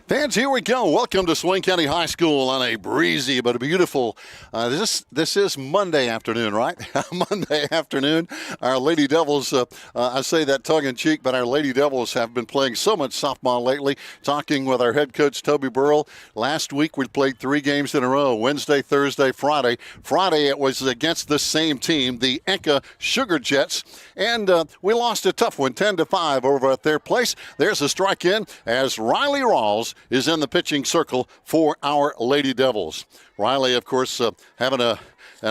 Fans, here we go. Welcome to Swain County High School on a breezy but a beautiful, this is Monday afternoon, right? Monday afternoon. Our Lady Devils, I say that tongue-in-cheek, but our Lady Devils have been playing so much softball lately. Talking with our head coach, Toby Burrell. Last week we played 3 games in a row, Wednesday, Thursday, Friday. Friday it was against the same team, the Enka Sugar Jets, and we lost a tough one, 10-5 over at their place. There's a strike in as Riley Rawls is in the pitching circle for our Lady Devils. Riley, of course, having an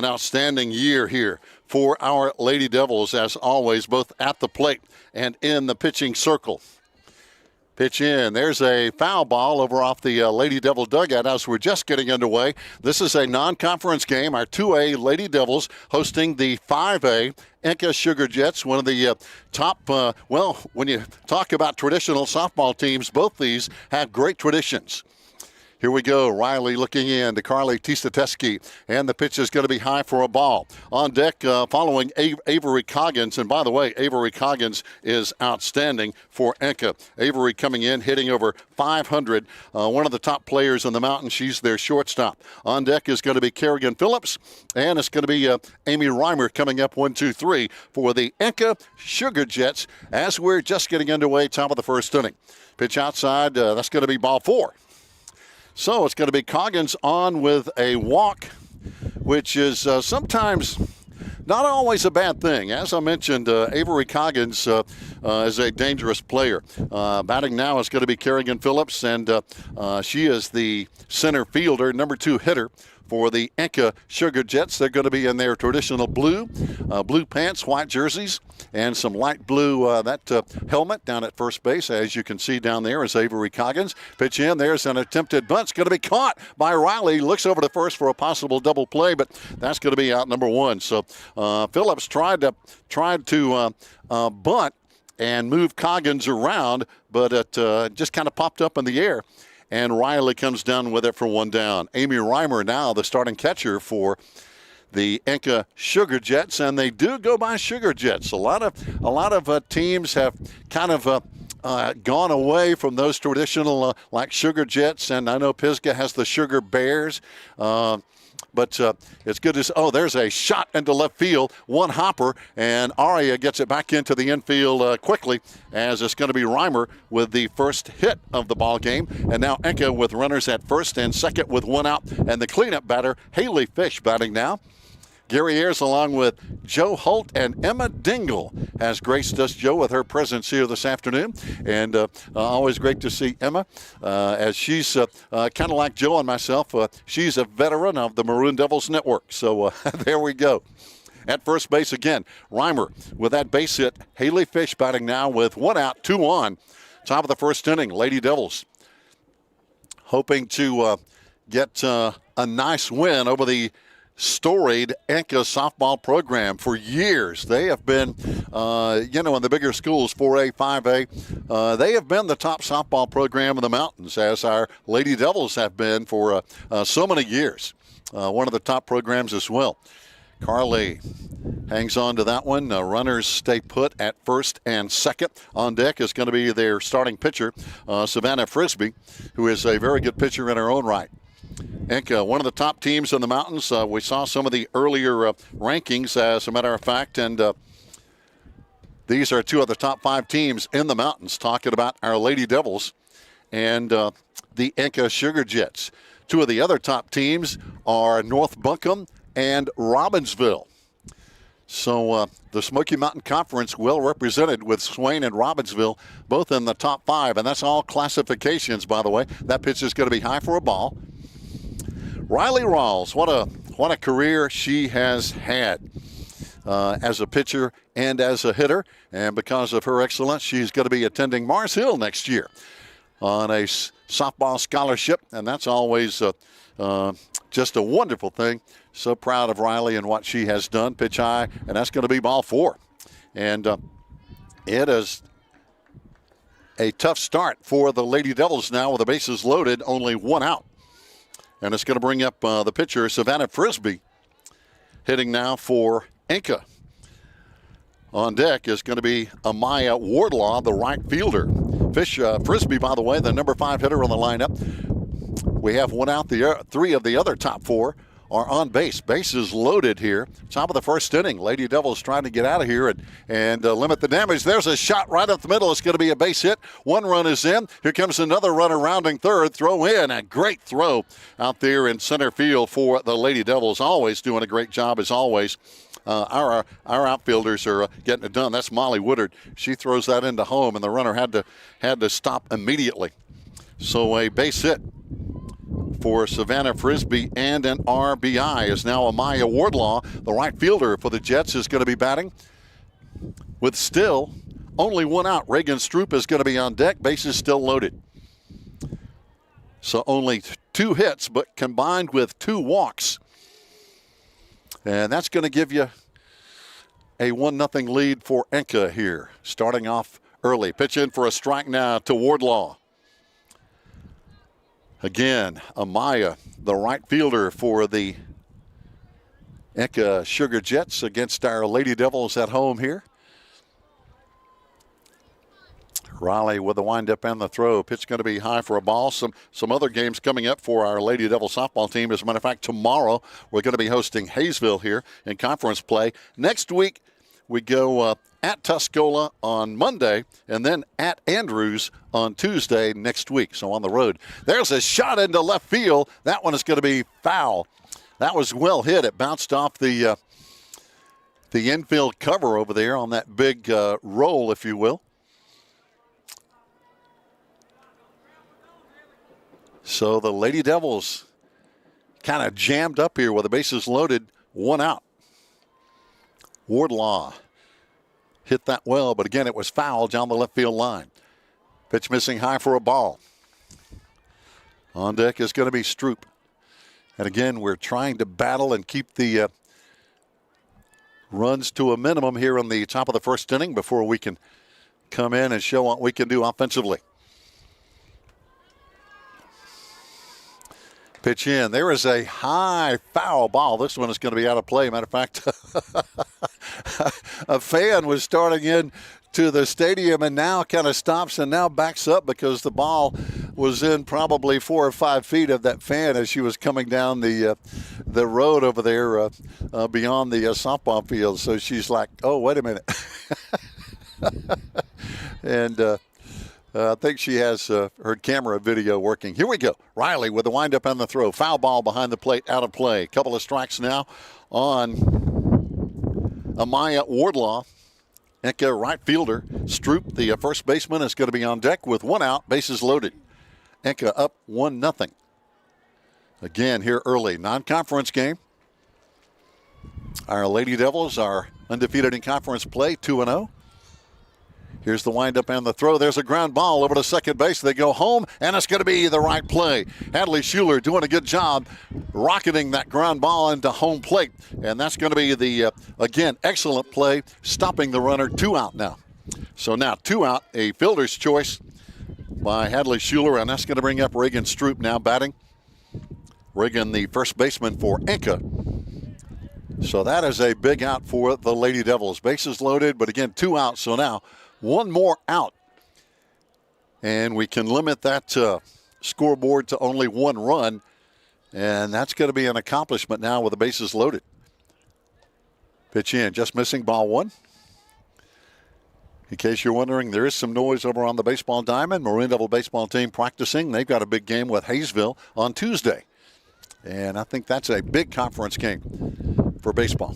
outstanding year here for our Lady Devils, as always, both at the plate and in the pitching circle. Pitch in. There's a foul ball over off the Lady Devil dugout as we're just getting underway. This is a non-conference game. Our 2A Lady Devils hosting the 5A Enka Sugar Jets, one of the top, when you talk about traditional softball teams, both these have great traditions. Here we go. Riley looking in to Carly Tistateski, and the pitch is going to be high for a ball. On deck, following Avery Coggins, and by the way, Avery Coggins is outstanding for Enka. Avery coming in, hitting over 500, one of the top players in the mountain. She's their shortstop. On deck is going to be Kerrigan Phillips, and it's going to be Amy Reimer coming up 1-2-3 for the Enka Sugar Jets as we're just getting underway, top of the first inning. Pitch outside, that's going to be ball 4. So it's going to be Coggins on with a walk, which is sometimes not always a bad thing. As I mentioned, Avery Coggins is a dangerous player. Batting now is going to be Kerrigan Phillips, and she is the center fielder, number 2 hitter for the Enka Sugar Jets. They're going to be in their traditional blue pants, white jerseys, and some light blue helmet down at first base. As you can see down there is Avery Coggins. Pitch in. There's an attempted bunt. It's going to be caught by Riley. Looks over to first for a possible double play, but that's going to be out number 1. So Phillips tried to bunt and move Coggins around, but it just kind of popped up in the air. And Riley comes down with it for 1 down. Amy Reimer now the starting catcher for the Enka Sugar Jets, and they do go by Sugar Jets. A lot of teams have kind of gone away from those traditional like Sugar Jets, and I know Pisgah has the Sugar Bears. But it's good to see. Oh, there's a shot into left field. One hopper, and Aria gets it back into the infield quickly, as it's going to be Reimer with the first hit of the ball game. And now Enka with runners at first and second with 1 out. And the cleanup batter, Haley Fish, batting now. Gary Ayers along with Joe Holt and Emma Dingle has graced us, Joe, with her presence here this afternoon. And always great to see Emma, as she's kind of like Joe and myself. She's a veteran of the Maroon Devils Network. So there we go. At first base again, Reimer with that base hit. Haley Fish batting now with 1 out, 2 on. Top of the first inning, Lady Devils hoping to get a nice win over the storied Enka softball program. For years they have been in the bigger schools, 4A, 5A, they have been the top softball program in the mountains, as our Lady Devils have been for so many years. One of the top programs as well. Carly hangs on to that one. Runners stay put at first and second. On deck is going to be their starting pitcher, Savannah Frisbee, who is a very good pitcher in her own right. Enka, one of the top teams in the mountains. We saw some of the earlier rankings, as a matter of fact, and these are 2 of the top 5 teams in the mountains, talking about our Lady Devils and the Enka Sugar Jets. 2 of the other top teams are North Buncombe and Robbinsville. So the Smoky Mountain Conference well represented with Swain and Robbinsville both in the top 5, and that's all classifications, by the way. That pitch is going to be high for a ball. Riley Rawls, what a career she has had as a pitcher and as a hitter. And because of her excellence, she's going to be attending Mars Hill next year on a softball scholarship. And that's always just a wonderful thing. So proud of Riley and what she has done. Pitch high, and that's going to be ball 4. And it is a tough start for the Lady Devils now with the bases loaded, only 1 out. And it's going to bring up the pitcher, Savannah Frisbee, hitting now for Enka. On deck is going to be Amaya Wardlaw, the right fielder. Frisbee, by the way, the number 5 hitter on the lineup. We have one out. The 3 of the other top 4 are on base. Bases loaded here. Top of the first inning. Lady Devils trying to get out of here and limit the damage. There's a shot right up the middle. It's going to be a base hit. 1 run is in. Here comes another runner rounding third. Throw in. A great throw out there in center field for the Lady Devils. Always doing a great job as always. Our outfielders are getting it done. That's Molly Woodard. She throws that into home, and the runner had to stop immediately. So a base hit for Savannah Frisbee and an RBI is now Amaya Wardlaw. The right fielder for the Jets is going to be batting with still only 1 out. Reagan Stroop is going to be on deck. Bases still loaded. So only 2 hits, but combined with 2 walks. And that's going to give you a 1-0 lead for Enka here, starting off early. Pitch in for a strike now to Wardlaw. Again, Amaya, the right fielder for the Enka Sugar Jets against our Lady Devils at home here. Riley with the windup and the throw. Pitch going to be high for a ball. Some other games coming up for our Lady Devil softball team. As a matter of fact, tomorrow we're going to be hosting Hayesville here in conference play. Next week we go at Tuscola on Monday and then at Andrews on Tuesday next week. So on the road. There's a shot into left field. That one is going to be foul. That was well hit. It bounced off the infield cover over there on that big roll, if you will. So the Lady Devils kind of jammed up here with the bases loaded, 1 out. Wardlaw hit that well, but again, it was fouled down the left field line. Pitch missing high for a ball. On deck is going to be Stroop. And again, we're trying to battle and keep the runs to a minimum here on the top of the first inning before we can come in and show what we can do offensively. Pitch in. There is a high foul ball. This one is going to be out of play. Matter of fact, a fan was starting in to the stadium and now kind of stops and now backs up because the ball was in probably 4 or 5 feet of that fan as she was coming down the road over there beyond the softball field. So she's like, oh, wait a minute. And I think she has her camera video working. Here we go. Riley with the windup and the throw. Foul ball behind the plate, out of play. Couple of strikes now on Amaya Wardlaw. Enka, right fielder. Stroop, the first baseman, is going to be on deck with 1 out. Bases loaded. Enka up 1-0. Again, here early. Non-conference game. Our Lady Devils are undefeated in conference play, 2-0. Here's the windup and the throw. There's a ground ball over to second base. They go home, and it's going to be the right play. Hadley Schuler doing a good job rocketing that ground ball into home plate. And that's going to be the, again, excellent play, stopping the runner. 2 out now. So now 2 out, a fielder's choice by Hadley Schuler, and that's going to bring up Reagan Stroop now batting. Reagan, the first baseman for Enka. So that is a big out for the Lady Devils. Bases loaded, but again, 2 out. So now 1 more out, and we can limit that scoreboard to only 1 run, and that's going to be an accomplishment now with the bases loaded. Pitch in, just missing, ball 1. In case you're wondering, there is some noise over on the baseball diamond. Maroon Devil baseball team practicing. They've got a big game with Hayesville on Tuesday, and I think that's a big conference game for baseball.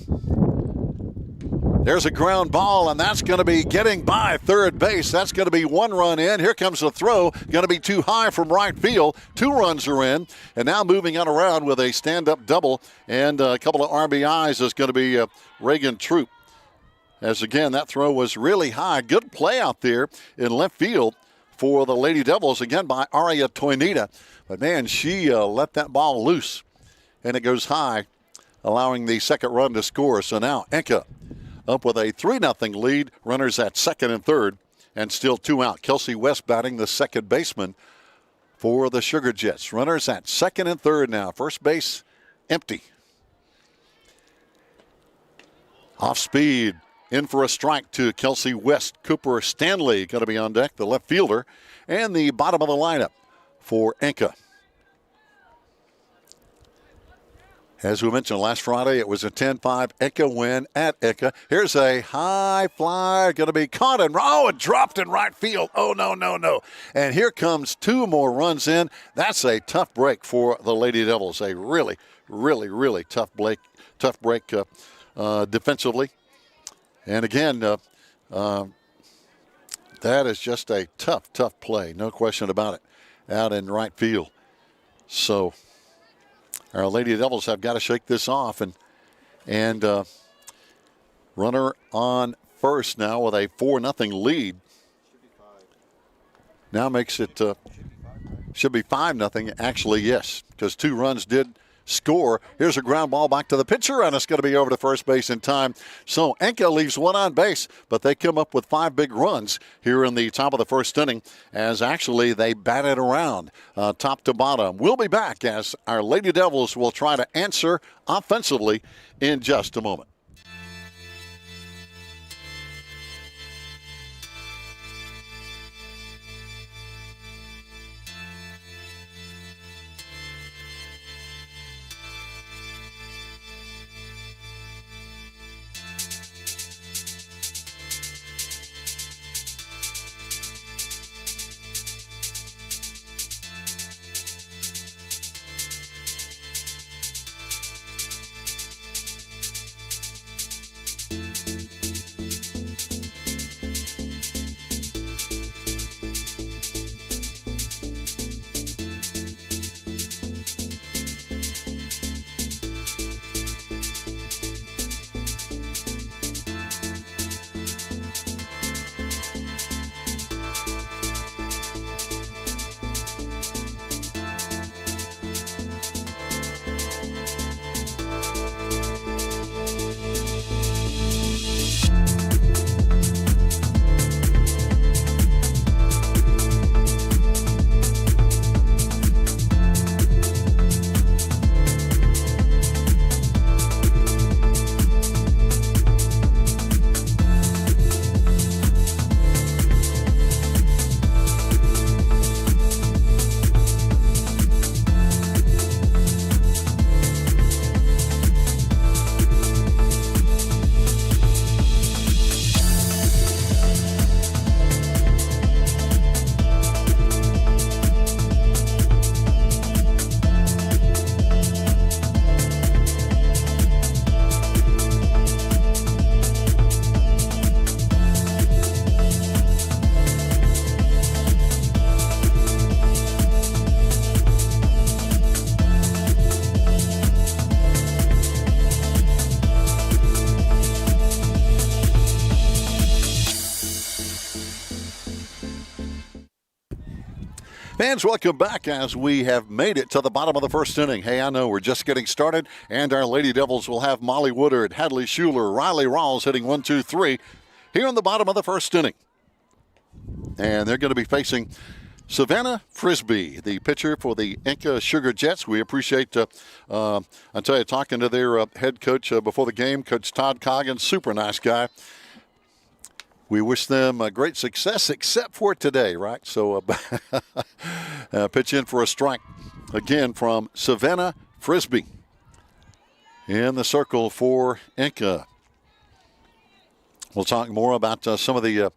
There's a ground ball, and that's going to be getting by third base. That's going to be 1 run in. Here comes the throw. Going to be too high from right field. 2 runs are in. And now moving on around with a stand-up double and a couple of RBIs is going to be Reagan Troop. As again, that throw was really high. Good play out there in left field for the Lady Devils, again by Aria Toinita. But man, she let that ball loose, and it goes high, allowing the second run to score. So now Enka up with a 3-0 lead. Runners at second and third, and still 2 out. Kelsey West batting the second baseman for the Sugar Jets. Runners at second and third now. First base empty. Off speed in for a strike to Kelsey West. Cooper Stanley going to be on deck, the left fielder, and the bottom of the lineup for Enka. As we mentioned last Friday, it was a 10-5 Enka win at Enka. Here's a high flyer going to be caught and it dropped in right field. Oh, no. And here comes 2 more runs in. That's a tough break for the Lady Devils. A really, really, really tough break defensively. And again, that is just a tough play. No question about it out in right field. So our Lady Devils have got to shake this off, and runner on first now with a 4-0 lead. Now makes it should be 5-0. Actually, yes, because 2 runs did score. Here's a ground ball back to the pitcher, and it's going to be over to first base in time. So Enka leaves 1 on base, but they come up with 5 big runs here in the top of the first inning, as actually they batted around top to bottom. We'll be back as our Lady Devils will try to answer offensively in just a moment. Fans, welcome back as we have made it to the bottom of the first inning. Hey, I know we're just getting started, and our Lady Devils will have Molly Woodard, Hadley Schuler, Riley Rawls hitting 1, 2, 3 here in the bottom of the first inning. And they're going to be facing Savannah Frisbee, the pitcher for the Enka Sugar Jets. We appreciate, I tell you, talking to their head coach before the game, Coach Todd Coggins, super nice guy. We wish them great success, except for today, right? So pitch in for a strike again from Savannah Frisbee. In the circle for Enka. We'll talk more about some of the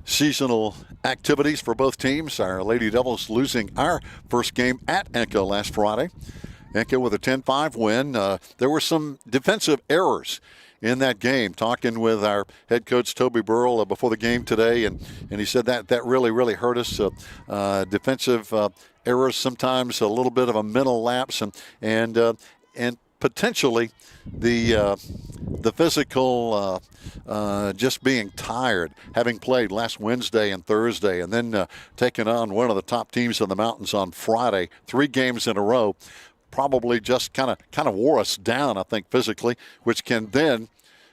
seasonal activities for both teams. Our Lady Devils losing our first game at Enka last Friday. Enka with a 10-5 win. There were some defensive errors in that game. Talking with our head coach Toby Burrell before the game today, and he said that really hurt us. Defensive errors, sometimes a little bit of a mental lapse, and potentially the physical just being tired, having played last Wednesday and Thursday, and then taking on one of the top teams in the mountains on Friday, 3 games in a row. Probably just kind of wore us down, I think, physically, which can then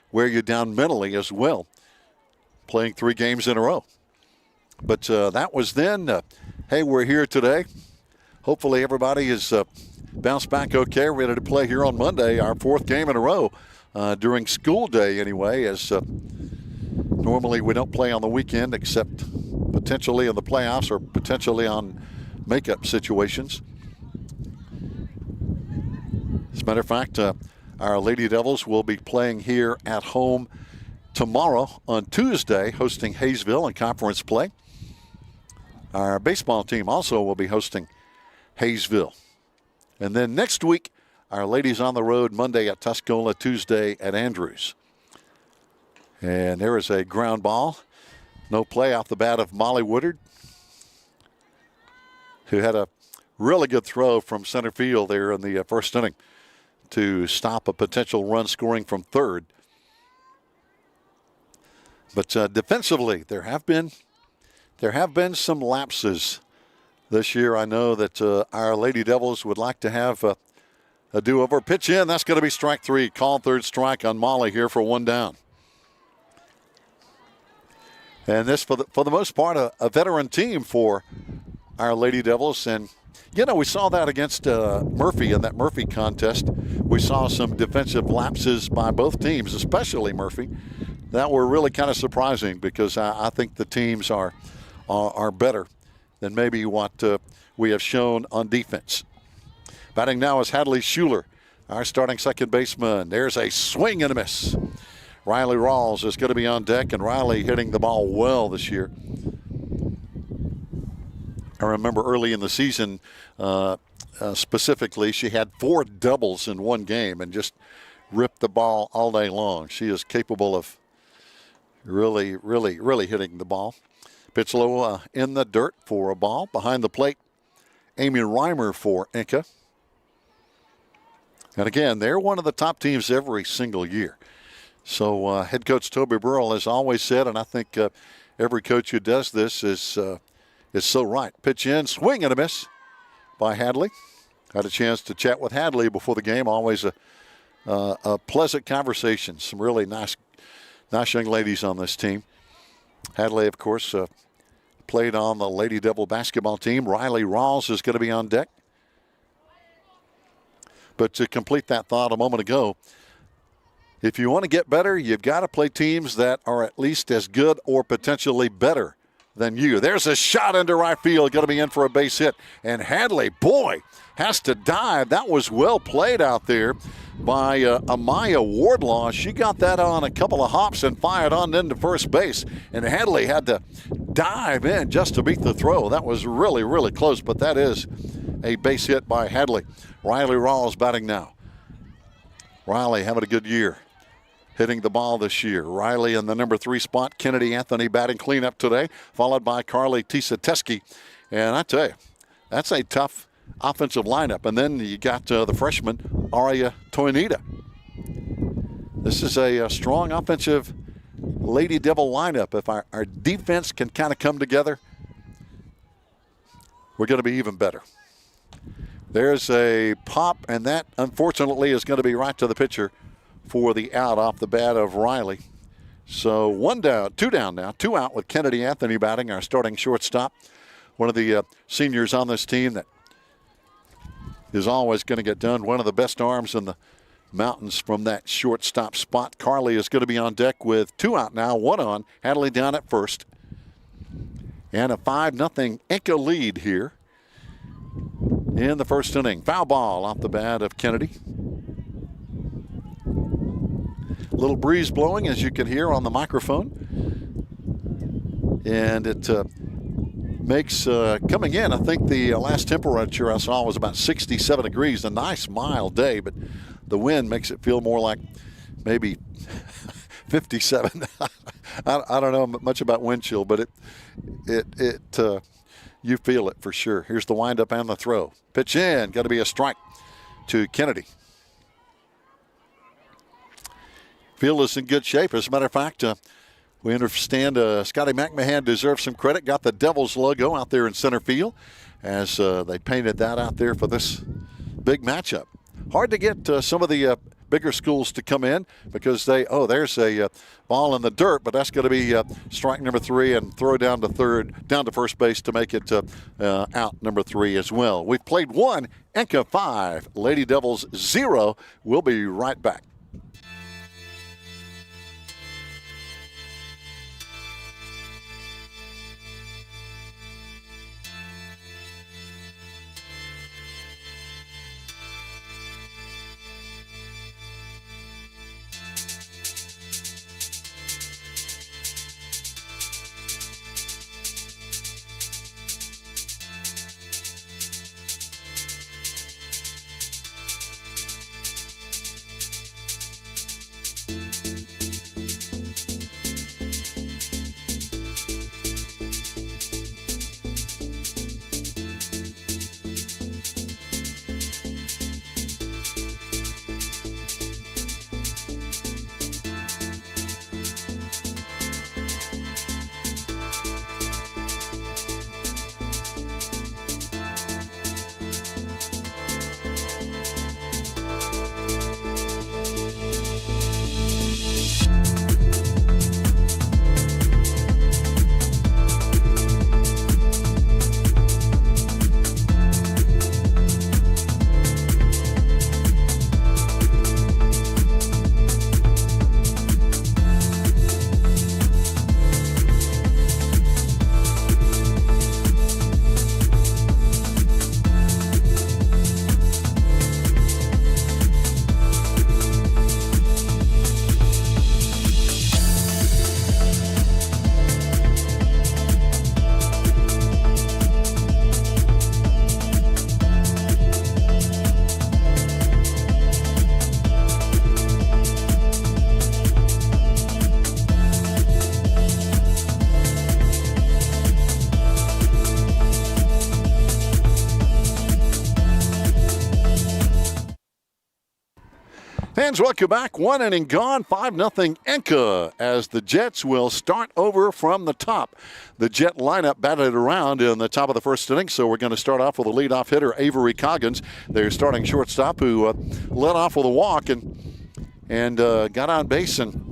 wear you down mentally as well, playing 3 games in a row. But that was then. Hey, we're here today. Hopefully everybody is bounced back okay, ready to play here on Monday, our 4th game in a row during school day anyway, as normally we don't play on the weekend except potentially in the playoffs or potentially on makeup situations. As a matter of fact, our Lady Devils will be playing here at home tomorrow on Tuesday, hosting Hayesville in conference play. Our baseball team also will be hosting Hayesville. And then next week, our ladies on the road Monday at Tuscola, Tuesday at Andrews. And there is a ground ball. No play off the bat of Molly Woodard, who had a really good throw from center field there in the first inning to stop a potential run scoring from third. But defensively, there have been some lapses this year. I know that our Lady Devils would like to have a do-over. Pitch in. That's going to be strike three. Call third strike on Molly here for one down. And this, for the most part, a veteran team for our Lady Devils. And, you know, we saw that against Murphy in that Murphy contest. We saw some defensive lapses by both teams, especially Murphy, that were really kind of surprising because I think the teams are better than maybe what we have shown on defense. Batting now is Hadley Schuler, our starting second baseman. There's a swing and a miss. Riley Rawls is going to be on deck, and Riley hitting the ball well this year. I remember early in the season, specifically, she had 4 doubles in one game and just ripped the ball all day long. She is capable of really hitting the ball. Pitch low in the dirt for a ball. Behind the plate, Amy Reimer for Enka. And again, they're one of the top teams every single year. So head coach Toby Burrell has always said, and I think every coach who does this is so right. Pitch in, swing and a miss by Hadley. Had a chance to chat with Hadley before the game. Always a pleasant conversation. Some really nice young ladies on this team. Hadley, of course, played on the Lady Devil basketball team. Riley Rawls is going to be on deck. But to complete that thought a moment ago, if you want to get better, you've got to play teams that are at least as good or potentially better than you. There's a shot into right field, going to be in for a base hit. And Hadley, boy, has to dive. That was well played out there by Amaya Wardlaw. She got that on a couple of hops and fired on into first base. And Hadley had to dive in just to beat the throw. That was really close, but that is a base hit by Hadley. Riley Rawls batting now. Riley having a good year, hitting the ball this year. Riley in the number 3 spot. Kennedy Anthony batting cleanup today, followed by Carly Tisateski. And I tell you, that's a tough offensive lineup. And then you got the freshman, Aria Toinita. This is a strong offensive Lady Devil lineup. If our defense can kind of come together, we're going to be even better. There's a pop, and that, unfortunately, is going to be right to the pitcher for the out off the bat of Riley. So 1 down, 2 down now. 2 out with Kennedy Anthony batting, our starting shortstop. One of the seniors on this team that is always going to get done. One of the best arms in the mountains from that shortstop spot. Carly is going to be on deck with 2 out now, 1 on. Hadley down at first. And a 5-0 Enka lead here in the first inning. Foul ball off the bat of Kennedy. A little breeze blowing, as you can hear on the microphone. And it makes coming in, I think the last temperature I saw was about 67 degrees. A nice mild day, but the wind makes it feel more like maybe 57. I don't know much about wind chill, but it you feel it for sure. Here's the windup and the throw. Pitch in, got to be a strike to Kennedy. Field is in good shape. As a matter of fact, we understand Scotty McMahon deserves some credit. Got the Devils logo out there in center field as they painted that out there for this big matchup. Hard to get some of the bigger schools to come in because there's a ball in the dirt, but that's going to be strike number 3 and throw down to first base to make it out number 3 as well. We've played 1, Enka 5, Lady Devils 0. We'll be right back. Fans, welcome back. 1 inning gone, 5-0 Enka as the Jets will start over from the top. The Jet lineup batted around in the top of the first inning, so we're going to start off with a leadoff hitter, Avery Coggins, their starting shortstop, who led off with a walk and got on base. And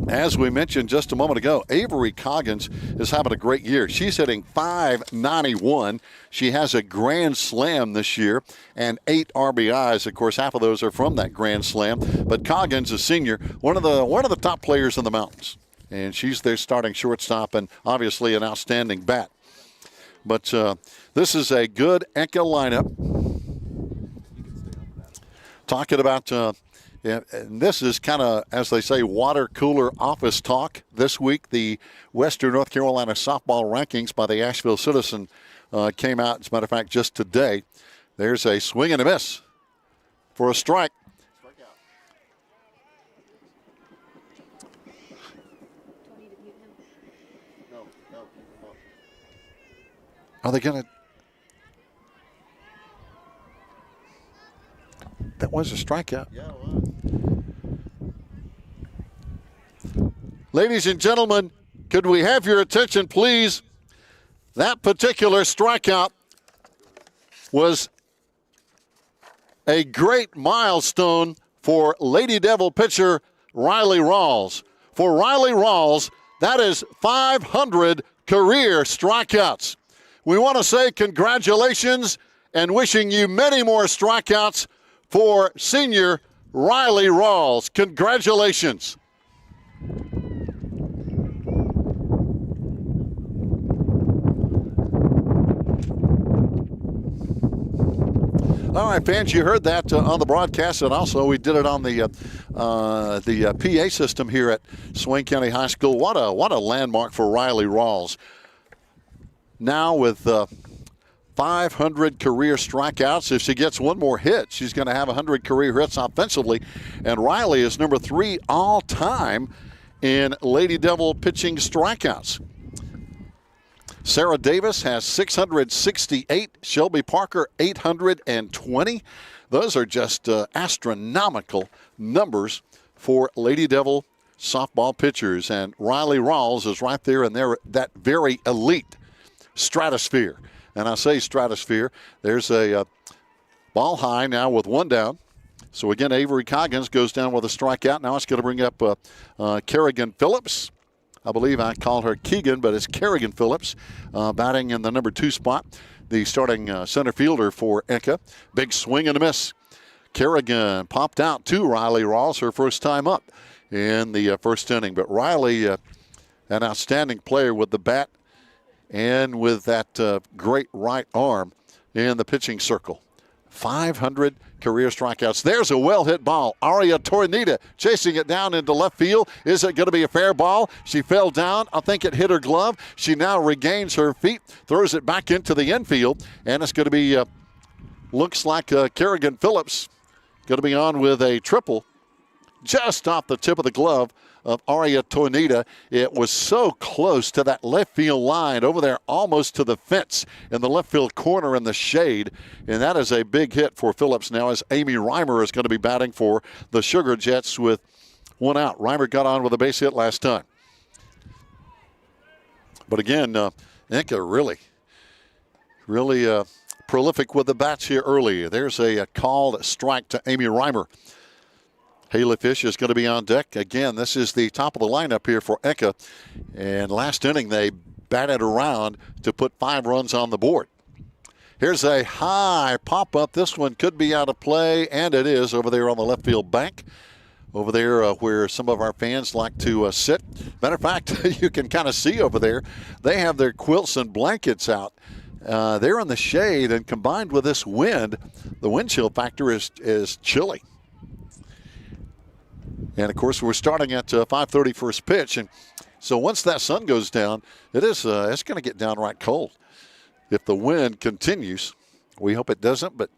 as we mentioned just a moment ago, Avery Coggins is having a great year. She's hitting .591. She has a grand slam this year and 8 RBIs. Of course, half of those are from that grand slam. But Coggins, a senior, one of the top players in the mountains. And she's their starting shortstop and obviously an outstanding bat. But this is a good Enka lineup. Talking about... and this is kind of, as they say, water cooler office talk this week. The Western North Carolina softball rankings by the Asheville Citizen came out, as a matter of fact, just today. There's a swing and a miss for a strike. Are they going to? That was a strikeout. Yeah, it was. Ladies and gentlemen, could we have your attention, please? That particular strikeout was a great milestone for Lady Devil pitcher Riley Rawls. For Riley Rawls, that is 500 career strikeouts. We want to say congratulations and wishing you many more strikeouts for senior Riley Rawls. Congratulations. All right, fans, you heard that on the broadcast, and also we did it on the PA system here at Swain County High School. What a landmark for Riley Rawls. Now with 500 career strikeouts. If she gets one more hit, she's going to have 100 career hits offensively. And Riley is number 3 all-time in Lady Devil pitching strikeouts. Sarah Davis has 668. Shelby Parker, 820. Those are just astronomical numbers for Lady Devil softball pitchers. And Riley Rawls is right there in that very elite stratosphere. And I say stratosphere. There's a ball high now with 1 down. So again, Avery Coggins goes down with a strikeout. Now it's going to bring up Kerrigan Phillips. I believe I called her Keegan, but it's Kerrigan Phillips batting in the number 2 spot. The starting center fielder for Enka. Big swing and a miss. Kerrigan popped out to Riley Rawls, her first time up in the first inning. But Riley, an outstanding player with the bat and with that great right arm in the pitching circle. 500 career strikeouts. There's a well-hit ball. Aria Tornita chasing it down into left field. Is it going to be a fair ball? She fell down. I think it hit her glove. She now regains her feet, throws it back into the infield, and it's going to be, looks like Kerrigan Phillips going to be on with a triple just off the tip of the glove of Aria Tornita. It was so close to that left field line over there, almost to the fence in the left field corner in the shade. And that is a big hit for Phillips now, as Amy Reimer is going to be batting for the Sugar Jets with 1 out. Reimer got on with a base hit last time. But again, Enka really prolific with the bats here early. There's a called strike to Amy Reimer. Haley Fish is going to be on deck. Again, this is the top of the lineup here for Enka. And last inning, they batted around to put 5 runs on the board. Here's a high pop-up. This one could be out of play, and it is over there on the left field bank. Over there where some of our fans like to sit. Matter of fact, you can kind of see over there, they have their quilts and blankets out. They're in the shade, and combined with this wind, the wind chill factor is chilly. And, of course, we're starting at 5:30 first pitch. And so once that sun goes down, it's going to get downright cold. If the wind continues, we hope it doesn't, but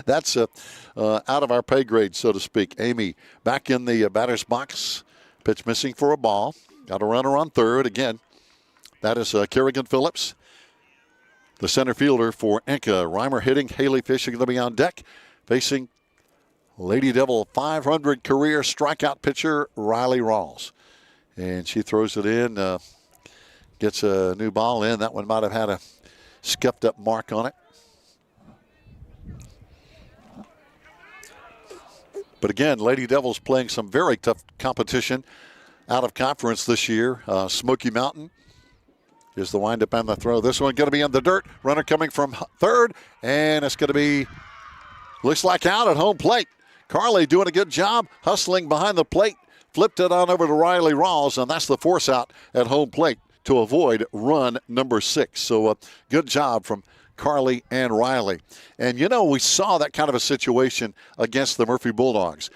that's out of our pay grade, so to speak. Amy back in the batter's box. Pitch missing for a ball. Got a runner on third. Again, that is Kerrigan Phillips, the center fielder for Enka. Reimer hitting. Haley Fish are going to be on deck, facing Lady Devil 500 career strikeout pitcher Riley Rawls. And she throws it in, gets a new ball in. That one might have had a scuffed up mark on it. But again, Lady Devils playing some very tough competition out of conference this year. Smoky Mountain is the windup and the throw. This one going to be in the dirt. Runner coming from third, and it's going to be, looks like out at home plate. Carly doing a good job hustling behind the plate. Flipped it on over to Riley Rawls, and that's the force out at home plate to avoid run number 6. So good job from Carly and Riley. And, you know, we saw that kind of a situation against the Murphy Bulldogs.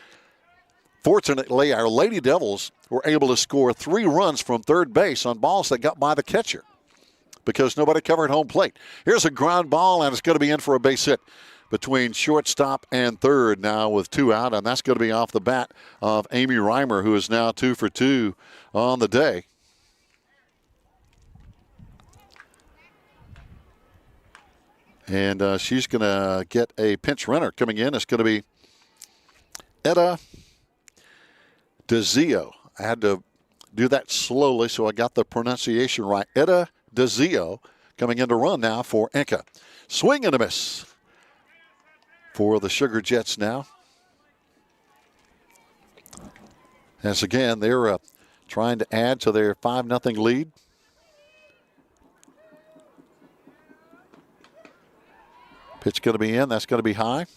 Fortunately, our Lady Devils were able to score 3 runs from third base on balls that got by the catcher because nobody covered home plate. Here's a ground ball, and it's going to be in for a base hit between shortstop and third now with 2 out, and that's going to be off the bat of Amy Reimer, who is now 2 for 2 on the day. And she's going to get a pinch runner coming in. It's going to be Etta DeZio. I had to do that slowly so I got the pronunciation right. Etta DeZio coming in to run now for Enka. Swing and a miss for the Sugar Jets now. As again, they're trying to add to their 5-0 lead. Pitch going to be in. That's going to be high.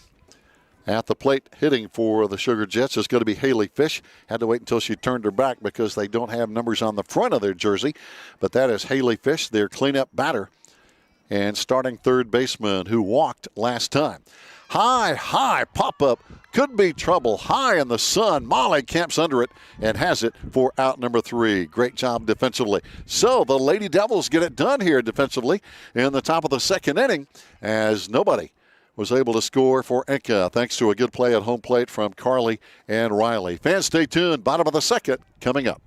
At the plate hitting for the Sugar Jets is going to be Haley Fish. Had to wait until she turned her back because they don't have numbers on the front of their jersey. But that is Haley Fish, their cleanup batter and starting third baseman who walked last time. High pop-up. Could be trouble. High in the sun. Molly camps under it and has it for out number 3. Great job defensively. So the Lady Devils get it done here defensively in the top of the second inning as nobody was able to score for Enka thanks to a good play at home plate from Carly and Riley. Fans, stay tuned. Bottom of the second coming up.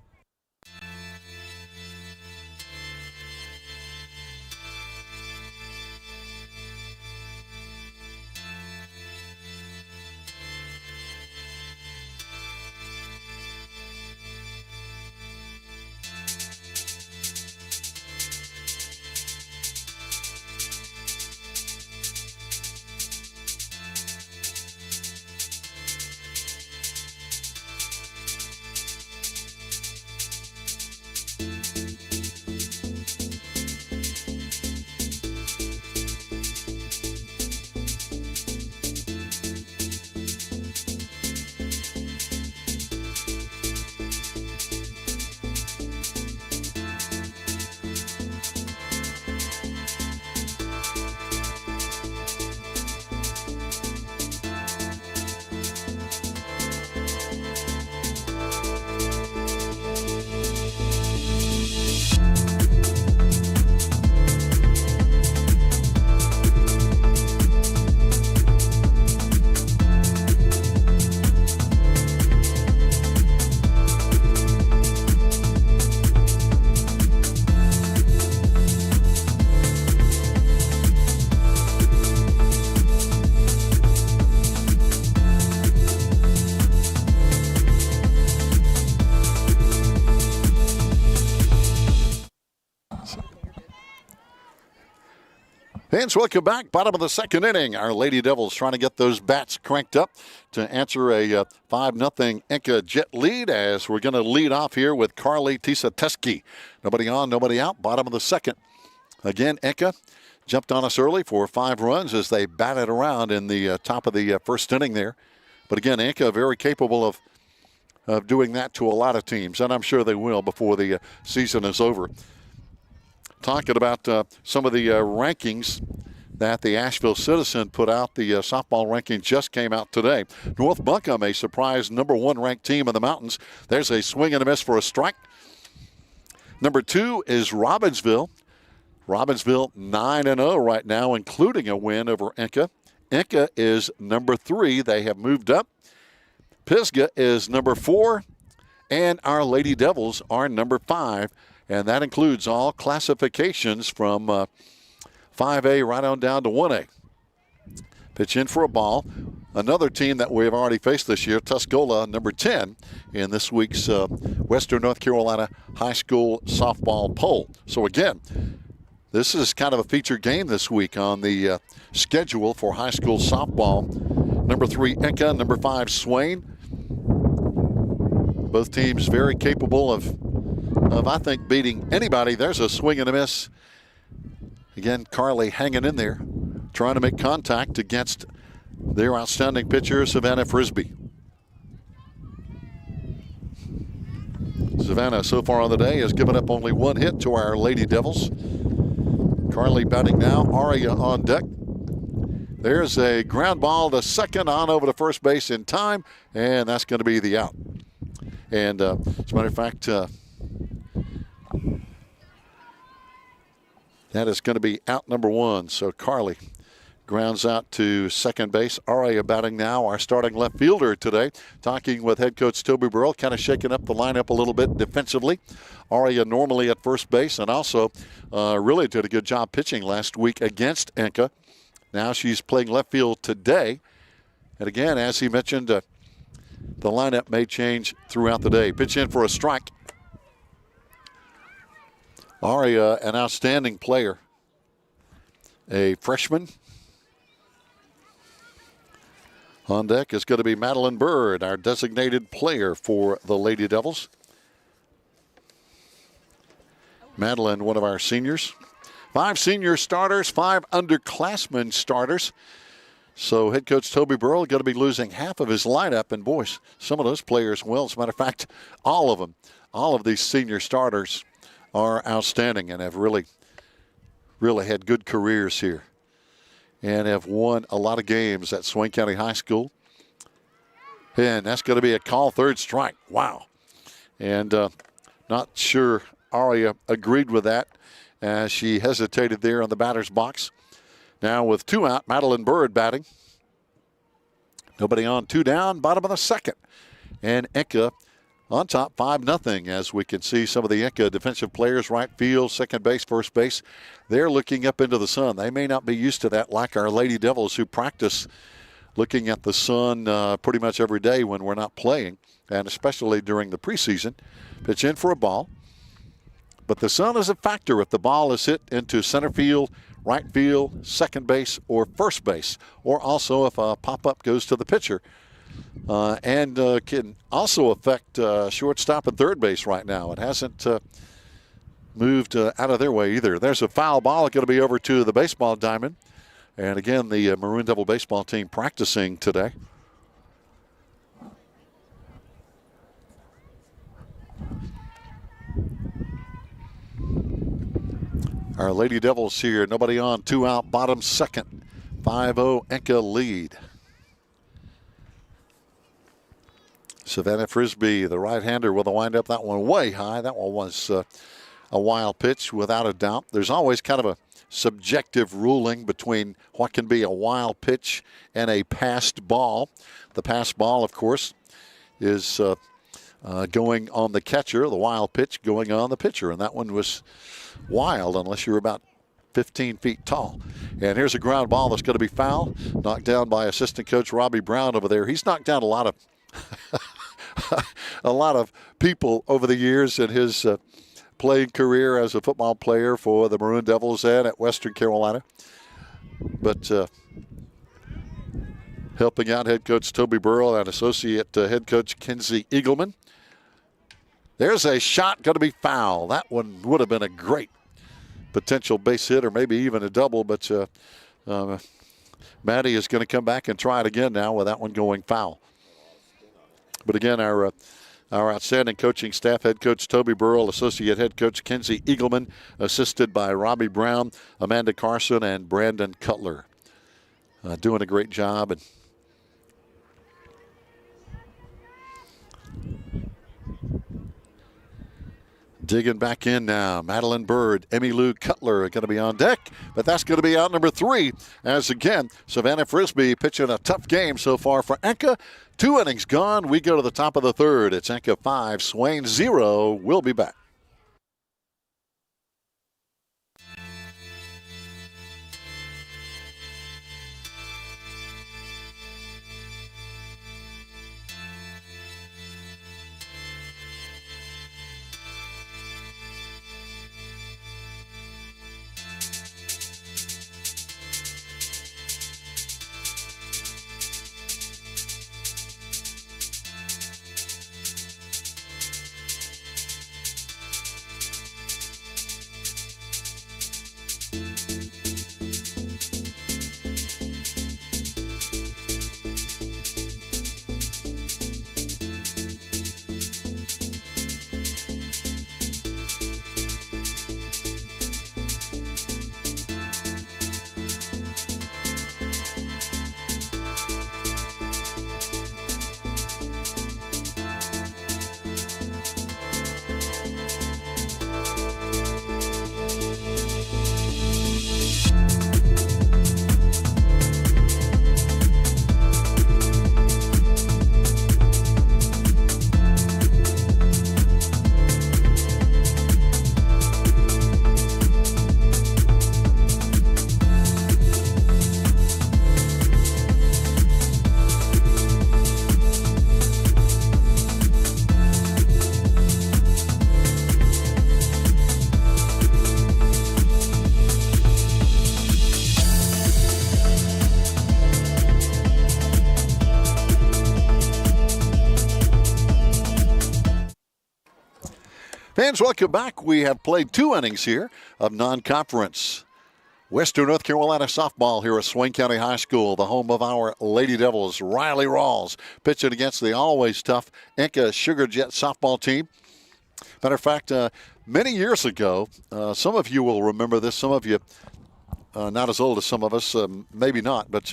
Fans, welcome back. Bottom of the second inning. Our Lady Devils trying to get those bats cranked up to answer a 5-0 Enka Jet lead as we're going to lead off here with Carly Tisateski. Nobody on, nobody out. Bottom of the second. Again, Enka jumped on us early for 5 runs as they batted around in the top of the first inning there. But again, Enka very capable of doing that to a lot of teams, and I'm sure they will before the season is over. Talking about some of the rankings that the Asheville Citizen put out. The softball ranking just came out today. North Buncombe, a surprise number 1 ranked team in the mountains. There's a swing and a miss for a strike. Number 2 is Robbinsville. Robbinsville 9-0 right now, including a win over Enka. Enka is number 3. They have moved up. Pisgah is number 4. And our Lady Devils are number 5. And that includes all classifications from 5A right on down to 1A. Pitch in for a ball. another team that we've already faced this year, Tuscola, number 10, in this week's Western North Carolina High School softball poll. So again, this is kind of a featured game this week on the schedule for high school softball. Number 3, Enka. Number 5, Swain. Both teams very capable of I think, beating anybody. There's a swing and a miss. Again, Carly hanging in there, trying to make contact against their outstanding pitcher, Savannah Frisbee. Savannah, so far on the day, has given up only 1 hit to our Lady Devils. Carly batting now. Aria on deck. There's a ground ball to second, on over to first base in time, and that's going to be the out. And as a matter of fact, that is going to be out number 1. So Carly grounds out to second base. Aria batting now, our starting left fielder today. Talking with head coach Toby Burrell, kind of shaking up the lineup a little bit defensively. Aria normally at first base, and also really did a good job pitching last week against Enka. Now she's playing left field today. And again, as he mentioned, the lineup may change throughout the day. Pitch in for a strike. Aria, an outstanding player, a freshman. On deck is going to be Madeline Bird, our designated player for the Lady Devils. Madeline, one of our seniors. 5 senior starters, 5 underclassmen starters. So head coach Toby Burrell going to be losing half of his lineup. And boys, some of those players, well, as a matter of fact, all of them, all of these senior starters are outstanding and have really had good careers here and have won a lot of games at Swain County High School. And that's going to be a call, third strike. Wow. And not sure Aria agreed with that as she hesitated there on the batter's box. Now with 2 out, Madeline Bird batting. Nobody on, 2 down, bottom of the second. And Enka on top, 5-0, as we can see some of the Enka defensive players, right field, second base, first base. They're looking up into the sun. They may not be used to that like our Lady Devils, who practice looking at the sun pretty much every day when we're not playing, and especially during the preseason. Pitch in for a ball. But the sun is a factor if the ball is hit into center field, right field, second base, or first base, or also if a pop-up goes to the pitcher. And can also affect shortstop and third base right now. It hasn't moved out of their way either. There's a foul ball going to be over to the baseball diamond. And again, the Maroon Devil baseball team practicing today. Our Lady Devils here, nobody on, 2 out, bottom second. 5-0 Enka lead. Savannah Frisbee, the right-hander, with a windup. That one way high. That one was a wild pitch, without a doubt. There's always kind of a subjective ruling between what can be a wild pitch and a passed ball. The passed ball, of course, is going on the catcher. The wild pitch going on the pitcher. And that one was wild unless you're about 15 feet tall. And here's a ground ball that's going to be foul. Knocked down by assistant coach Robbie Brown over there. He's knocked down a lot of a lot of people over the years in his playing career as a football player for the Maroon Devils and at Western Carolina. But helping out head coach Toby Burrell and associate head coach Kenzie Eagleman. There's a shot going to be foul. That one would have been a great potential base hit or maybe even a double, but Maddie is going to come back and try it again now with that one going foul. But again, our outstanding coaching staff, head coach Toby Burrell, associate head coach Kenzie Eagleman, assisted by Robbie Brown, Amanda Carson, and Brandon Cutler. Doing a great job. And digging back in now, Madeline Bird, Emmy Lou Cutler are going to be on deck, but that's going to be out number 3. As again, Savannah Frisbee pitching a tough game so far for Enka. 2 innings gone. We go to the top of the third. It's Enka 5, Swain 0. We'll be back. Fans, welcome back. We have played 2 innings here of non-conference Western North Carolina softball here at Swain County High School, the home of our Lady Devils. Riley Rawls pitching against the always tough Enka Sugar Jet softball team. Matter of fact, many years ago, some of you will remember this, some of you not as old as some of us, maybe not, but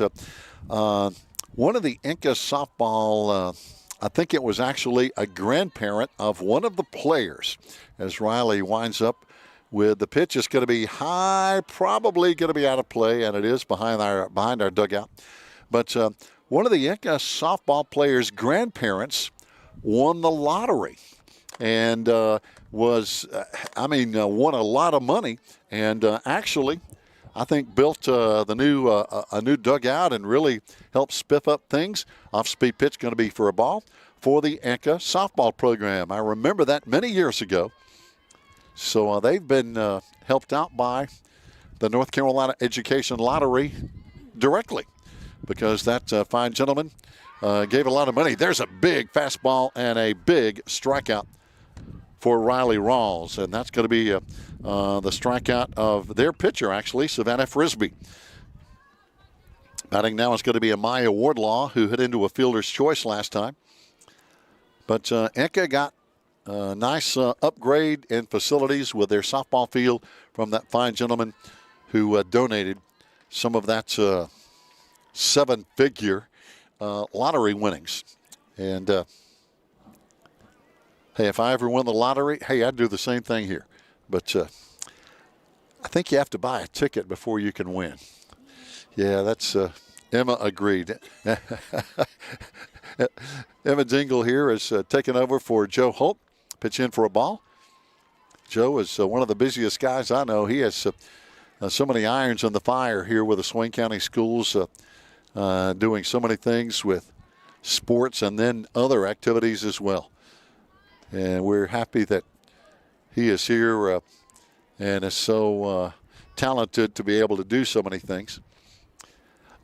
one of the Enka softball, I think it was actually a grandparent of one of the players, as Riley winds up with the pitch. Is going to be high, probably going to be out of play, and it is behind our dugout. But one of the Enka softball players' grandparents won the lottery and won a lot of money, and actually, I think built a new dugout and really helped spiff up things. Off-speed pitch going to be for a ball for the Enka softball program. I remember that many years ago. So they've been helped out by the North Carolina Education Lottery directly, because that fine gentleman gave a lot of money. There's a big fastball and a big strikeout for Riley Rawls, and that's going to be the strikeout of their pitcher, actually, Savannah Frisbee. Batting now is going to be Amaya Wardlaw, who hit into a fielder's choice last time. But Enka got a nice upgrade in facilities with their softball field from that fine gentleman who donated some of that 7-figure lottery winnings. And hey, if I ever win the lottery, hey, I'd do the same thing here. But I think you have to buy a ticket before you can win. Yeah, that's Emma agreed. Emma Dingle here is taking over for Joe Holt. Pitch in for a ball. Joe is one of the busiest guys I know. He has so many irons in the fire here with the Swain County Schools, doing so many things with sports and then other activities as well. And we're happy that he is here and is so talented to be able to do so many things.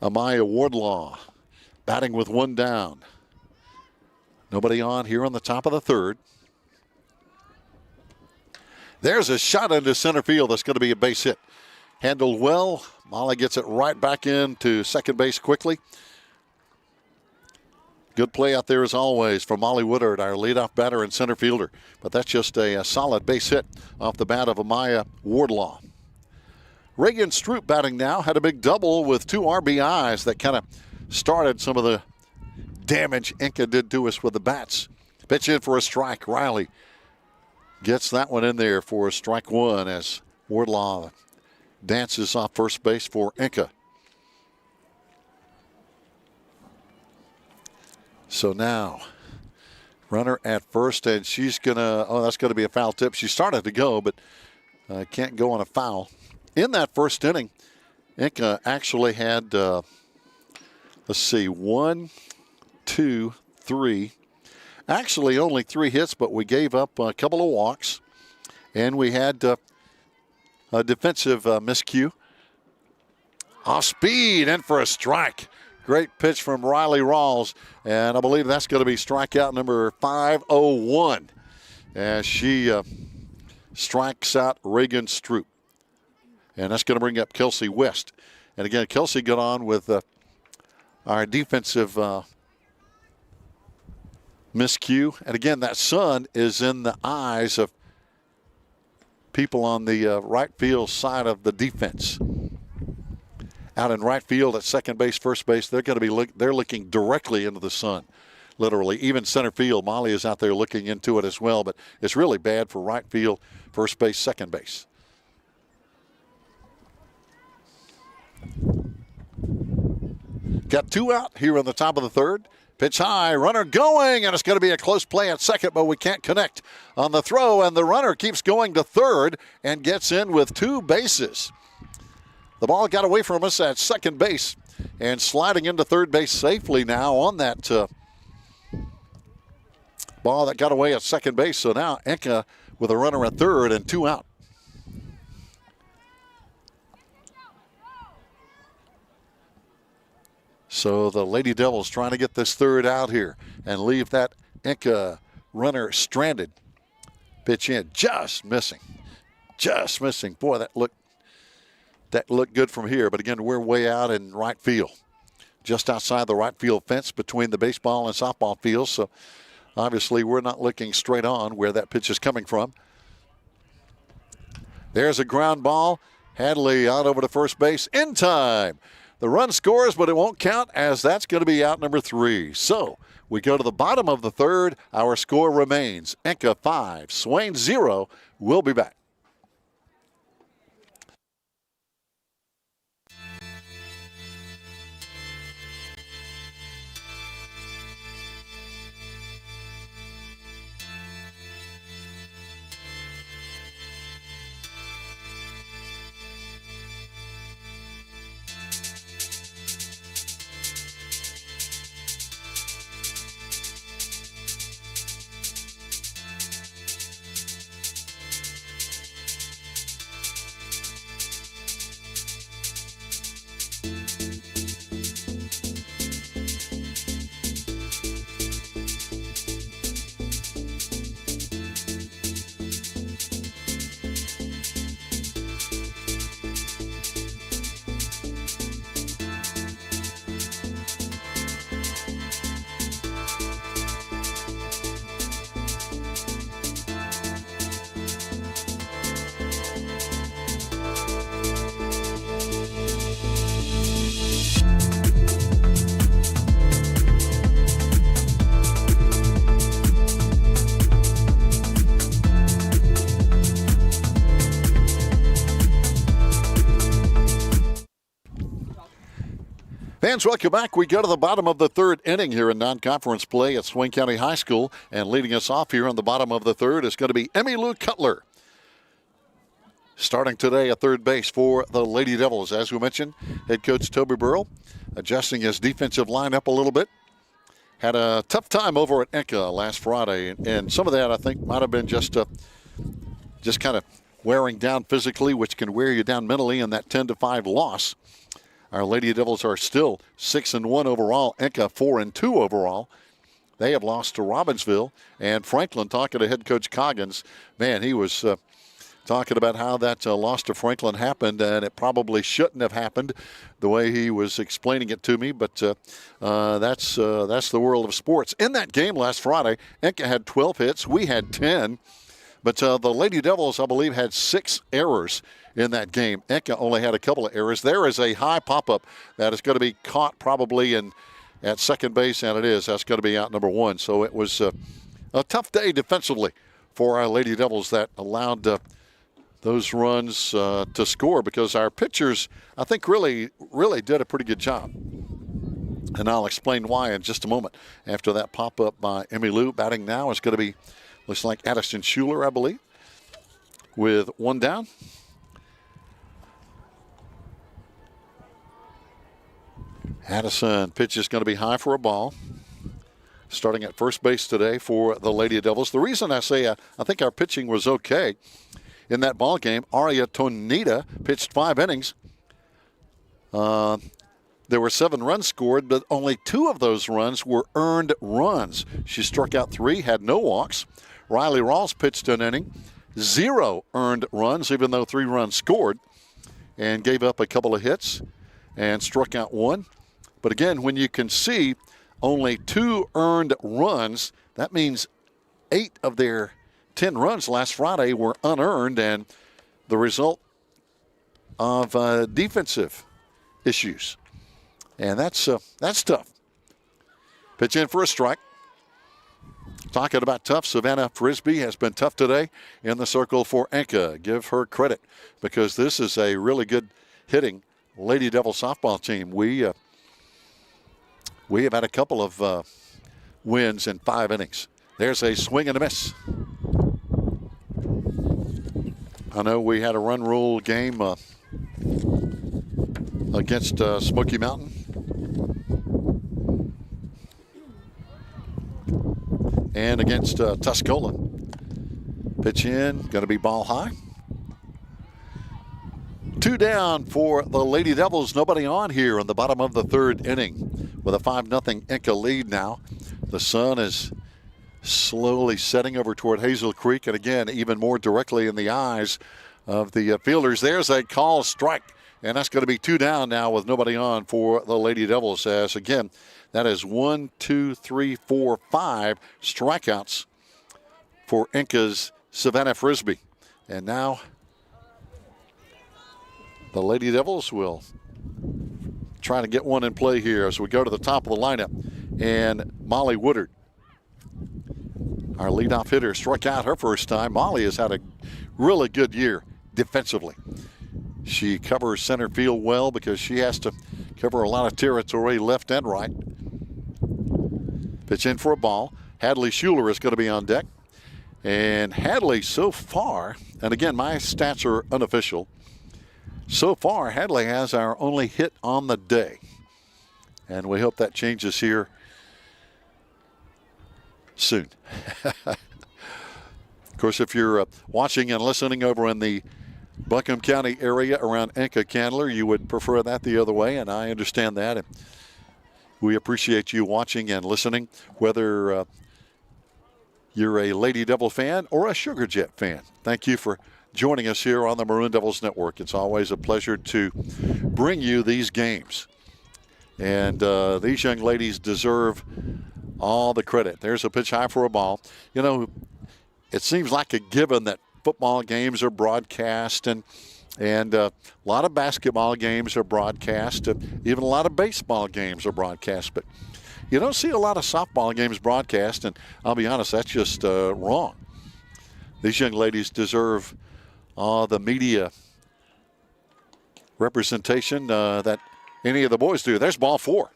Amaya Wardlaw batting with 1 down. Nobody on here on the top of the 3rd. There's a shot into center field that's going to be a base hit. Handled well. Molly gets it right back into second base quickly. Good play out there as always from Molly Woodard, our leadoff batter and center fielder. But that's just a solid base hit off the bat of Amaya Wardlaw. Reagan Stroop batting now. Had a big double with 2 RBIs that kind of started some of the damage Enka did to us with the bats. Pitch in for a strike. Riley gets that one in there for strike 1 as Wardlaw dances off first base for Enka. So now, runner at first, and she's going to, that's going to be a foul tip. She started to go, but can't go on a foul. In that first inning, Enka actually had, 1, 2, 3. Actually, only 3 hits, but we gave up a couple of walks, and we had a defensive miscue. Off speed, in for a strike. Great pitch from Riley Rawls, and I believe that's going to be strikeout number 501 as she strikes out Reagan Stroop. And that's going to bring up Kelsey West. And again, Kelsey got on with our defensive miscue. And again, that sun is in the eyes of people on the right field side of the defense. Out in right field at second base, first base, they're going to be they're looking directly into the sun, literally. Even center field, Molly is out there looking into it as well. But it's really bad for right field, first base, second base. Got 2 out here on the top of the 3rd. Pitch high, runner going, and it's going to be a close play at second, but we can't connect on the throw, and the runner keeps going to third and gets in with 2 bases. The ball got away from us at second base and sliding into third base safely now on that ball that got away at second base. So now Enka with a runner at third and 2 out. So the Lady Devils trying to get this 3rd out here and leave that Enka runner stranded. Pitch in, just missing. Just missing. Boy, that looked good from here. But again, we're way out in right field. Just outside the right field fence between the baseball and softball fields. So obviously we're not looking straight on where that pitch is coming from. There's a ground ball. Hadley out over to first base in time. The run scores, but it won't count as that's going to be out number 3. So we go to the bottom of the third. Our score remains Enka 5, Swain 0. We'll be back. Fans, welcome back. We go to the bottom of the third inning here in non-conference play at Swain County High School. And leading us off here on the bottom of the third is going to be Emmy Lou Cutler. Starting today at third base for the Lady Devils. As we mentioned, head coach Toby Burrell adjusting his defensive lineup a little bit. Had a tough time over at Enka last Friday. And some of that, I think, might have been just kind of wearing down physically, which can wear you down mentally in that 10-5 loss. Our Lady Devils are still 6-1 overall. Enka 4-2 overall. They have lost to Robbinsville. And Franklin, talking to head coach Coggins, man, he was talking about how that loss to Franklin happened, and it probably shouldn't have happened the way he was explaining it to me. But that's the world of sports. In that game last Friday, Enka had 12 hits. We had 10. But the Lady Devils, I believe, had 6 errors in that game. Enka only had a couple of errors. There is a high pop-up that is going to be caught probably at second base, and it is. That's going to be out number 1. So it was a tough day defensively for our Lady Devils that allowed those runs to score, because our pitchers, I think, really did a pretty good job. And I'll explain why in just a moment. After that pop-up by Emmy Lou, batting now is going to be, looks like Addison Schuler, I believe, with 1 down. Addison pitch is going to be high for a ball. Starting at first base today for the Lady Devils. The reason I say I think our pitching was okay in that ball game, Aria Tonita pitched 5 innings. There were 7 runs scored, but only 2 of those runs were earned runs. She struck out 3, had no walks. Riley Rawls pitched an inning, 0 earned runs, even though 3 runs scored, and gave up a couple of hits and struck out 1. But again, when you can see only 2 earned runs, that means 8 of their 10 runs last Friday were unearned, and the result of defensive issues. And that's tough. Pitch in for a strike. Talking about tough, Savannah Frisbee has been tough today in the circle for Enka. Give her credit, because this is a really good hitting Lady Devil softball team. We have had a couple of wins in 5 innings. There's a swing and a miss. I know we had a run rule game against Smoky Mountain. And against Tuscola. Pitch in, going to be ball high. 2 down for the Lady Devils. Nobody on here in the bottom of the third inning with a 5-0 Enka lead now. The sun is slowly setting over toward Hazel Creek, and again, even more directly in the eyes of the fielders. There's a call strike, and that's going to be 2 down now with nobody on for the Lady Devils. As again, that is 1, 2, 3, 4, 5 strikeouts for Enka's Savannah Frisbee. And now the Lady Devils will try to get one in play here as we go to the top of the lineup. And Molly Woodard, our leadoff hitter, struck out her first time. Molly has had a really good year defensively. She covers center field well because she has to cover a lot of territory left and right. Pitch in for a ball. Hadley Schuler is going to be on deck. And Hadley so far, and again, my stats are unofficial, so far Hadley has our only hit on the day. And we hope that changes here soon. Of course, if you're watching and listening over in the Buncombe County area around Enka Candler, you would prefer that the other way, and I understand that. And we appreciate you watching and listening, whether you're a Lady Devil fan or a Sugar Jet fan. Thank you for joining us here on the Maroon Devils Network. It's always a pleasure to bring you these games. And these young ladies deserve all the credit. There's a pitch high for a ball. You know, it seems like a given that football games are broadcast, and a lot of basketball games are broadcast. Even a lot of baseball games are broadcast. But you don't see a lot of softball games broadcast, and I'll be honest, that's just wrong. These young ladies deserve the media representation that any of the boys do. There's ball 4.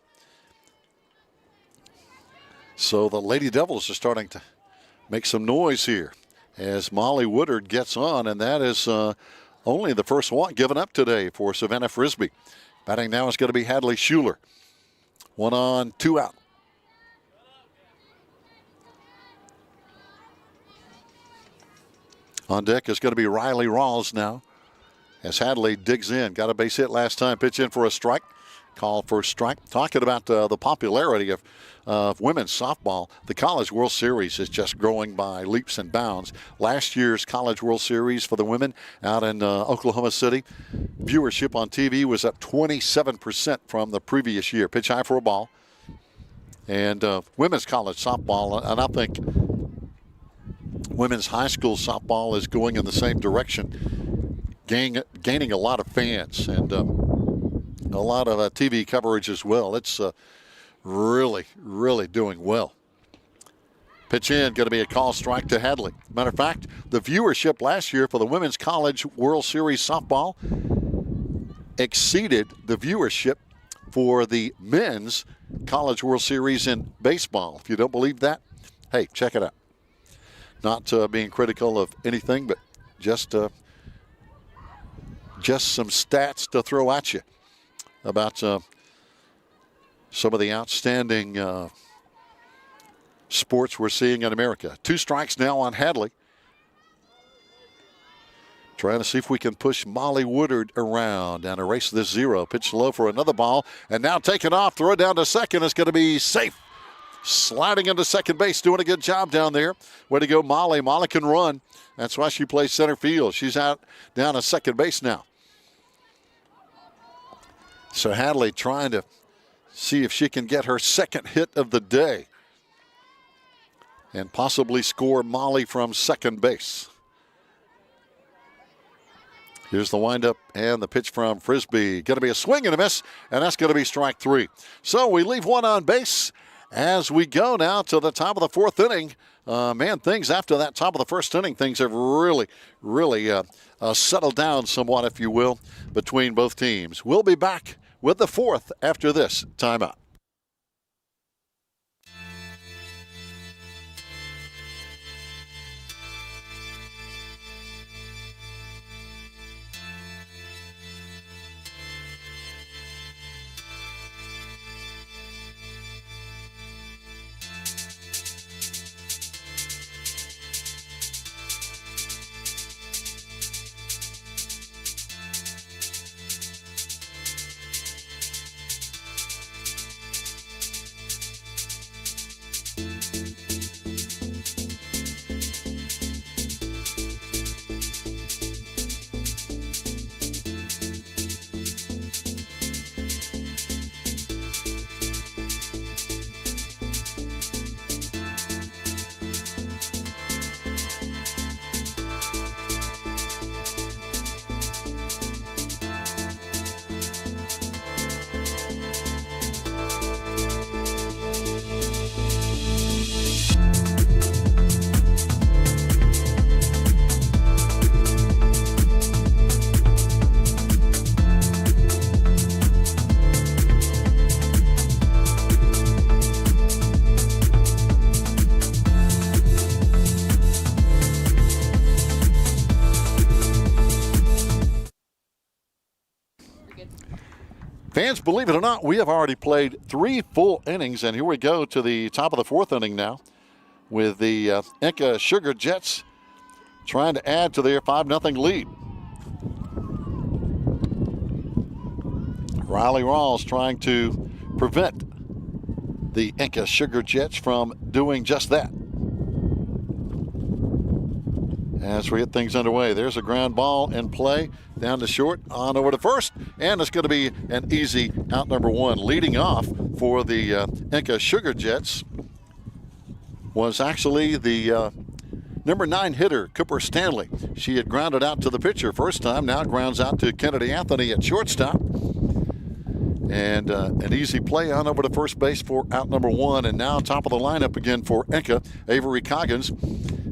So the Lady Devils are starting to make some noise here as Molly Woodard gets on, and that is only the first one given up today for Savannah Frisbee. Batting now is going to be Hadley Schuler. 1 on, 2 out. On deck is going to be Riley Rawls now as Hadley digs in. Got a base hit last time. Pitch in for a strike. Call for a strike. Talking about the popularity of women's softball, the College World Series is just growing by leaps and bounds. Last year's College World Series for the women out in Oklahoma City, viewership on TV was up 27% from the previous year. Pitch high for a ball. And women's college softball, and I think women's high school softball is going in the same direction, gaining a lot of fans and a lot of TV coverage as well. It's really, really doing well. Pitch in, going to be a call strike to Hadley. Matter of fact, the viewership last year for the Women's College World Series softball exceeded the viewership for the Men's College World Series in baseball. If you don't believe that, hey, check it out. Not being critical of anything, but just some stats to throw at you about some of the outstanding sports we're seeing in America. 2 strikes now on Hadley. Trying to see if we can push Molly Woodard around and erase this 0. Pitch low for another ball, and now taken off. Throw it down to second. It's going to be safe. Sliding into second base, doing a good job down there. Way to go, Molly. Molly can run. That's why she plays center field. She's out down to second base now. So Hadley trying to see if she can get her second hit of the day and possibly score Molly from second base. Here's the windup and the pitch from Frisbee. Going to be a swing and a miss, and that's going to be strike 3. So we leave one on base as we go now to the top of the 4th inning. Man, things after that top of the 1st inning, things have really settled down somewhat, if you will, between both teams. We'll be back with the 4th after this timeout. Fans, believe it or not, we have already played 3 full innings, and here we go to the top of the 4th inning now with the Enka Sugar Jets trying to add to their 5-0 lead. Riley Rawls trying to prevent the Enka Sugar Jets from doing just that. As we get things underway, there's a ground ball in play down to short, on over to first, and it's going to be an easy out number 1. Leading off for the Enka Sugar Jets was actually the number 9 hitter, Cooper Stanley. She had grounded out to the pitcher first time, now grounds out to Kennedy Anthony at shortstop. And an easy play on over to first base for out number 1. And now top of the lineup again for Enka, Avery Coggins.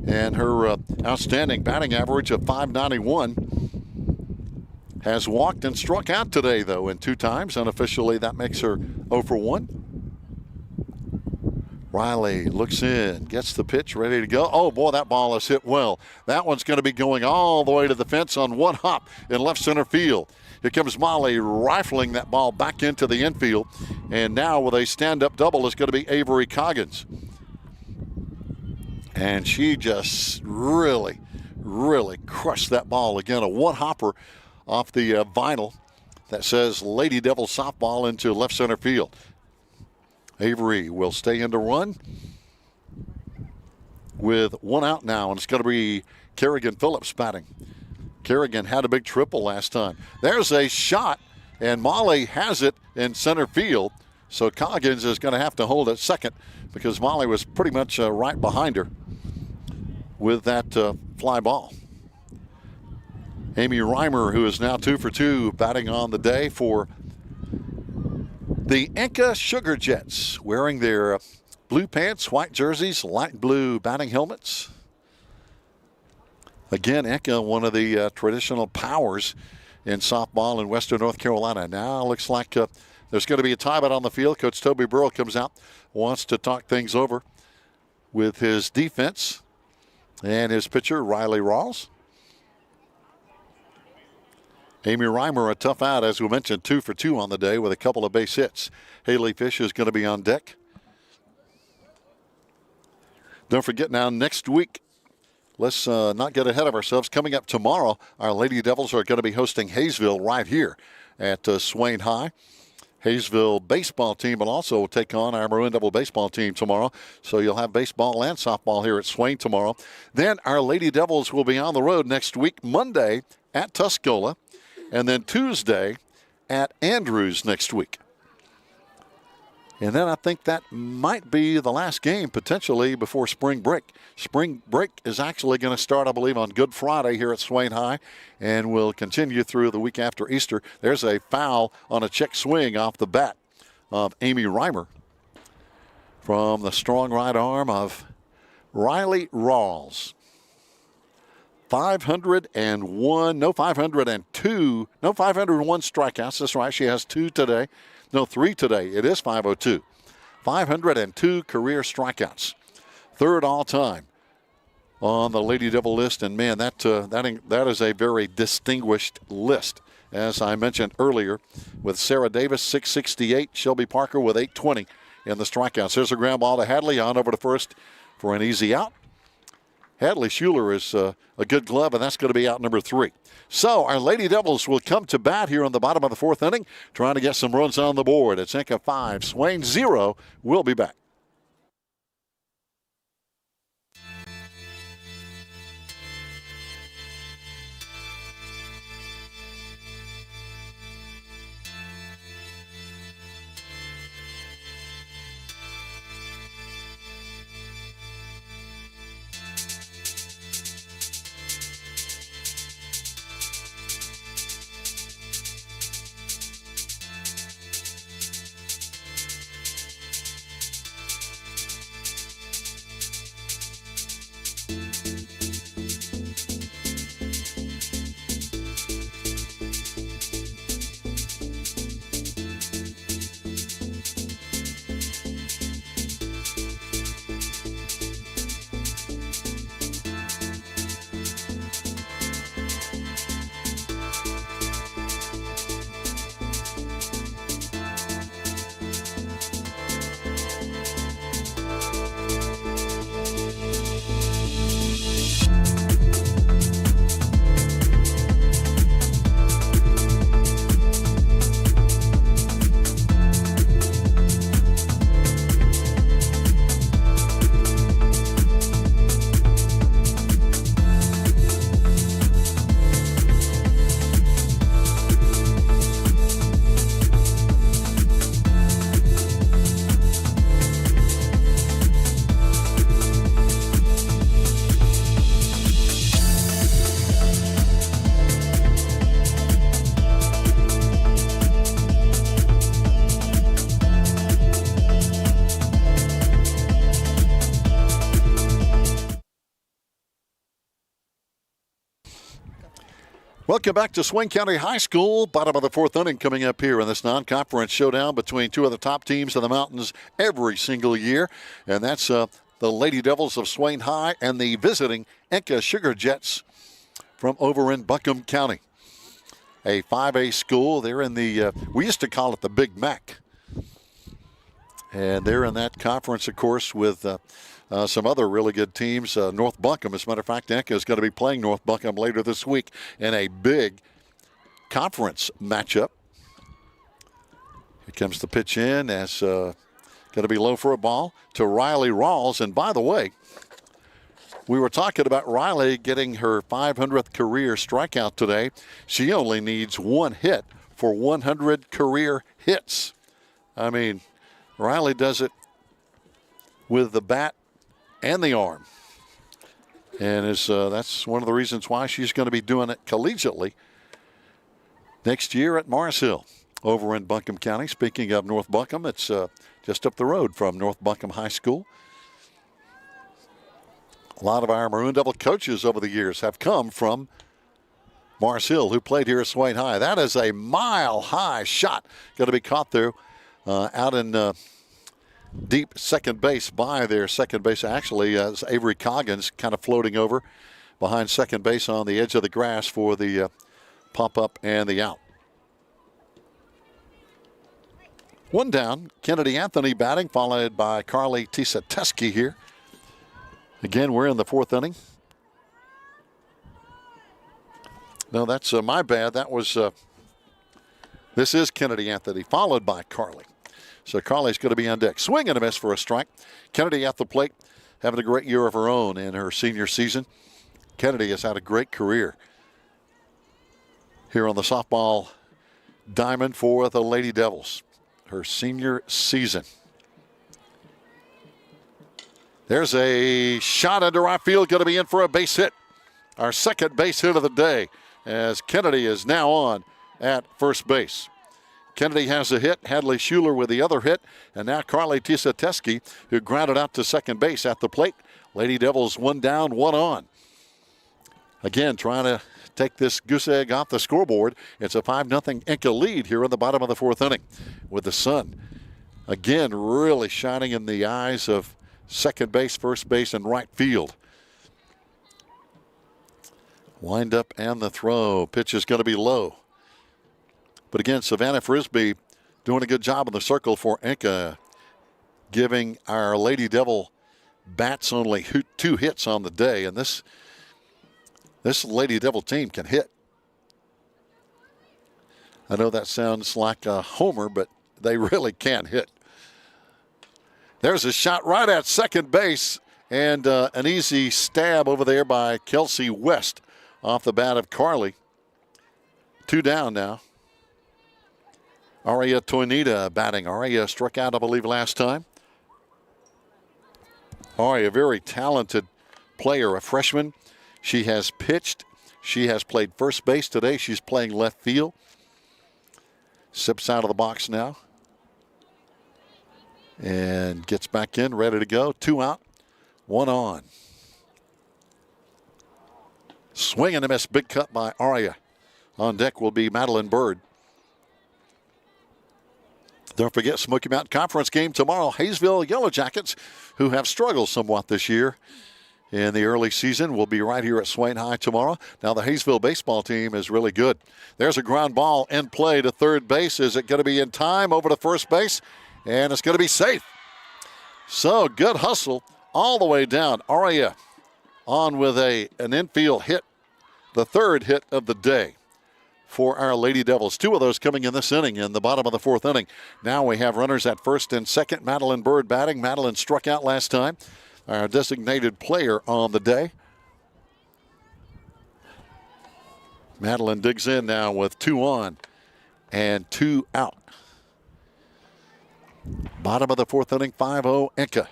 And her outstanding batting average of .591 has walked and struck out today, though, in 2 times. Unofficially, that makes her 0 for 1. Riley looks in, gets the pitch, ready to go. Oh, boy, that ball is hit well. That one's going to be going all the way to the fence on one hop in left center field. Here comes Molly rifling that ball back into the infield. And now with a stand-up double is going to be Avery Coggins. And she just really crushed that ball. Again, a one-hopper off the vinyl that says Lady Devil softball into left center field. Avery will stay in to run with 1 out now, and it's going to be Kerrigan Phillips batting. Kerrigan had a big triple last time. There's a shot, and Molly has it in center field. So Coggins is going to have to hold at second because Molly was pretty much right behind her with that fly ball. Amy Reimer, who is now 2 for 2, batting on the day for the Enka Sugar Jets, wearing their blue pants, white jerseys, light blue batting helmets. Again, Enka, one of the traditional powers in softball in Western North Carolina. Now looks like there's going to be a timeout on the field. Coach Toby Burrell comes out, wants to talk things over with his defense and his pitcher, Riley Rawls. Amy Reimer, a tough out, as we mentioned, 2 for 2 on the day with a couple of base hits. Haley Fish is going to be on deck. Don't forget now, next week, let's not get ahead of ourselves. Coming up tomorrow, our Lady Devils are going to be hosting Hayesville right here at Swain High. Hayesville baseball team will also take on our Maroon Devil baseball team tomorrow. So you'll have baseball and softball here at Swain tomorrow. Then our Lady Devils will be on the road next week, Monday at Tuscola, and then Tuesday at Andrews next week. And then I think that might be the last game potentially before spring break. Spring break is actually going to start, I believe, on Good Friday here at Swain High and will continue through the week after Easter. There's a foul on a check swing off the bat of Amy Reimer from the strong right arm of Riley Rawls. 501 strikeouts. That's right, she has 2 today. No, 3 today. It is 502. 502 career strikeouts. 3rd all time on the Lady Devil list. And man, that is a very distinguished list. As I mentioned earlier, with Sarah Davis, 668. Shelby Parker with 820 in the strikeouts. There's a ground ball to Hadley on over to first for an easy out. Hadley Schuler is a good glove, and that's going to be out number 3. So our Lady Devils will come to bat here on the bottom of the 4th inning, trying to get some runs on the board. It's Enka 5, Swain 0. We'll be back. Welcome back to Swain County High School. Bottom of the fourth inning coming up here in this non-conference showdown between two of the top teams in the mountains every single year. And that's the Lady Devils of Swain High and the visiting Enka Sugar Jets from over in Buncombe County. A 5A school. They're in the, we used to call it the Big Mac. And they're in that conference, of course, with some other really good teams. North Buncombe, as a matter of fact, Enka is going to be playing North Buncombe later this week in a big conference matchup. Here comes the pitch in as going to be low for a ball to Riley Rawls. And by the way, we were talking about Riley getting her 500th career strikeout today. She only needs one hit for 100 career hits. I mean, Riley does it with the bat and the arm. And that's one of the reasons why she's going to be doing it collegiately next year at Morris Hill over in Buncombe County. Speaking of North Buncombe, it's just up the road from North Buncombe High School. A lot of our Maroon Devil coaches over the years have come from Morris Hill, who played here at Swain High. That is a mile-high shot going to be caught there out in deep second base by their second base. Actually, Avery Coggins kind of floating over behind second base on the edge of the grass for the pump up and the out. One down, Kennedy Anthony batting, followed by Carly Tisateski here. Again, we're in the fourth inning. No, that's my bad. That was, this is Kennedy Anthony, followed by Carly. So Carly's going to be on deck. Swing and a miss for a strike. Kennedy at the plate, having a great year of her own in her senior season. Kennedy has had a great career here on the softball diamond for the Lady Devils. Her senior season. There's a shot into right field, going to be in for a base hit. Our second base hit of the day, as Kennedy is now on at first base. Kennedy has a hit, Hadley Schuler with the other hit, and now Carly Tisateski, who grounded out to second base at the plate. Lady Devils one down, one on. Again, trying to take this goose egg off the scoreboard. It's a 5-0 Enka lead here in the bottom of the fourth inning, with the sun again really shining in the eyes of second base, first base, and right field. Wind up and the throw. Pitch is going to be low. But again, Savannah Frisbee doing a good job in the circle for Enka, giving our Lady Devil bats only 2 hits on the day. And this Lady Devil team can hit. I know that sounds like a homer, but they really can hit. There's a shot right at second base, and an easy stab over there by Kelsey West off the bat of Carly. 2 down now. Aria Toinita batting. Aria struck out, I believe, last time. Aria, a very talented player, a freshman. She has pitched. She has played first base today. She's playing left field. Sips out of the box now. And gets back in, ready to go. 2 out, 1 on. Swing and a miss, big cut by Aria. On deck will be Madeline Bird. Don't forget, Smoky Mountain Conference game tomorrow. Hayesville Yellow Jackets, who have struggled somewhat this year in the early season, will be right here at Swain High tomorrow. Now, the Hayesville baseball team is really good. There's a ground ball in play to third base. Is it going to be in time over to first base? And it's going to be safe. So, good hustle all the way down. Aria on with an infield hit, the third hit of the day for our Lady Devils. 2 of those coming in this inning in the bottom of the fourth inning. Now we have runners at first and second. Madeline Bird batting. Madeline struck out last time, our designated player on the day. Madeline digs in now with 2 on and 2 out. Bottom of the fourth inning, 5-0 Enka.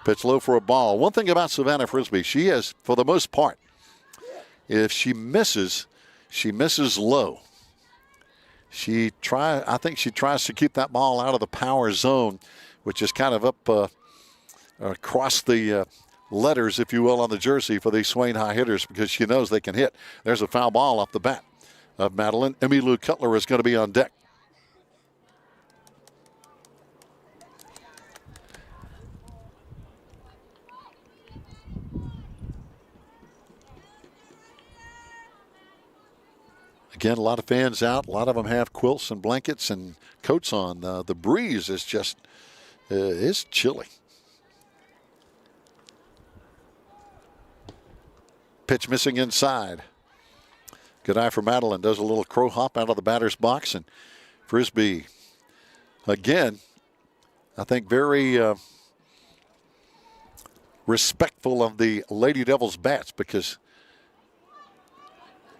Pitch low for a ball. One thing about Savannah Frisbee, she has, for the most part, if she misses low. I think she tries to keep that ball out of the power zone, which is kind of up across the letters, if you will, on the jersey for these Swain High hitters because she knows they can hit. There's a foul ball off the bat of Madeline. Emmylou Cutler is going to be on deck. Again, a lot of fans out. A lot of them have quilts and blankets and coats on. The breeze is just is chilly. Pitch missing inside. Good eye for Madeline. Does a little crow hop out of the batter's box. And Frisbee, again, I think very respectful of the Lady Devils bats because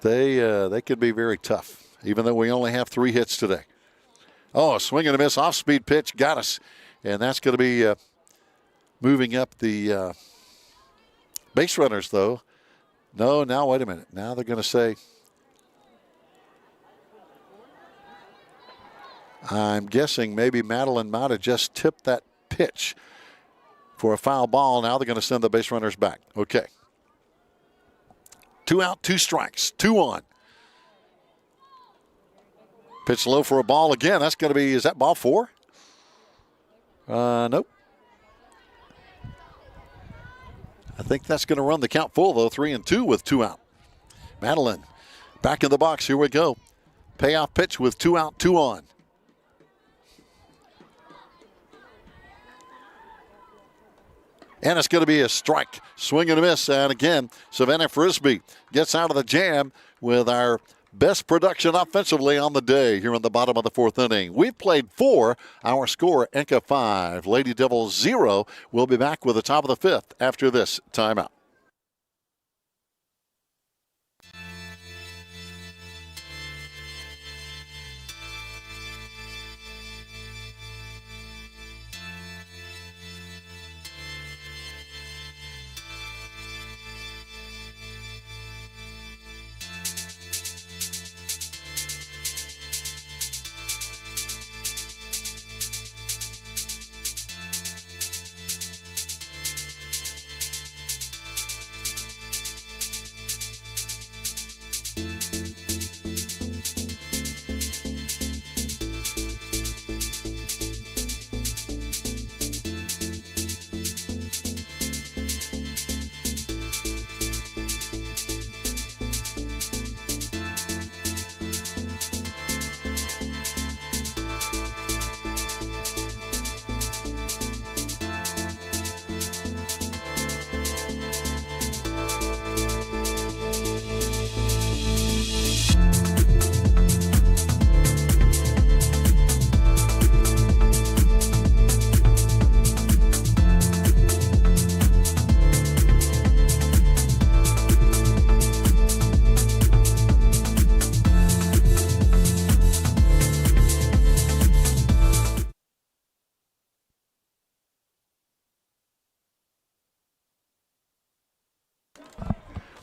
they could be very tough, even though we only have 3 hits today. Oh, a swing and a miss off-speed pitch. Got us. And that's going to be moving up the base runners, though. No, now wait a minute. Now they're going to say, I'm guessing maybe Madeline might have just tipped that pitch for a foul ball. Now they're going to send the base runners back. Okay. 2 out, 2 strikes, 2 on. Pitch low for a ball again. That's going to be, is that ball 4? Nope. I think that's going to run the count full, though. 3-2 with 2 out. Madeline back in the box. Here we go. Payoff pitch with 2 out, 2 on. And it's going to be a strike. Swing and a miss. And again, Savannah Frisbee gets out of the jam with our best production offensively on the day here in the bottom of the 4th inning. We've played 4. Our score, Enka 5, Lady Devils 0. We'll be back with the top of the 5th after this timeout.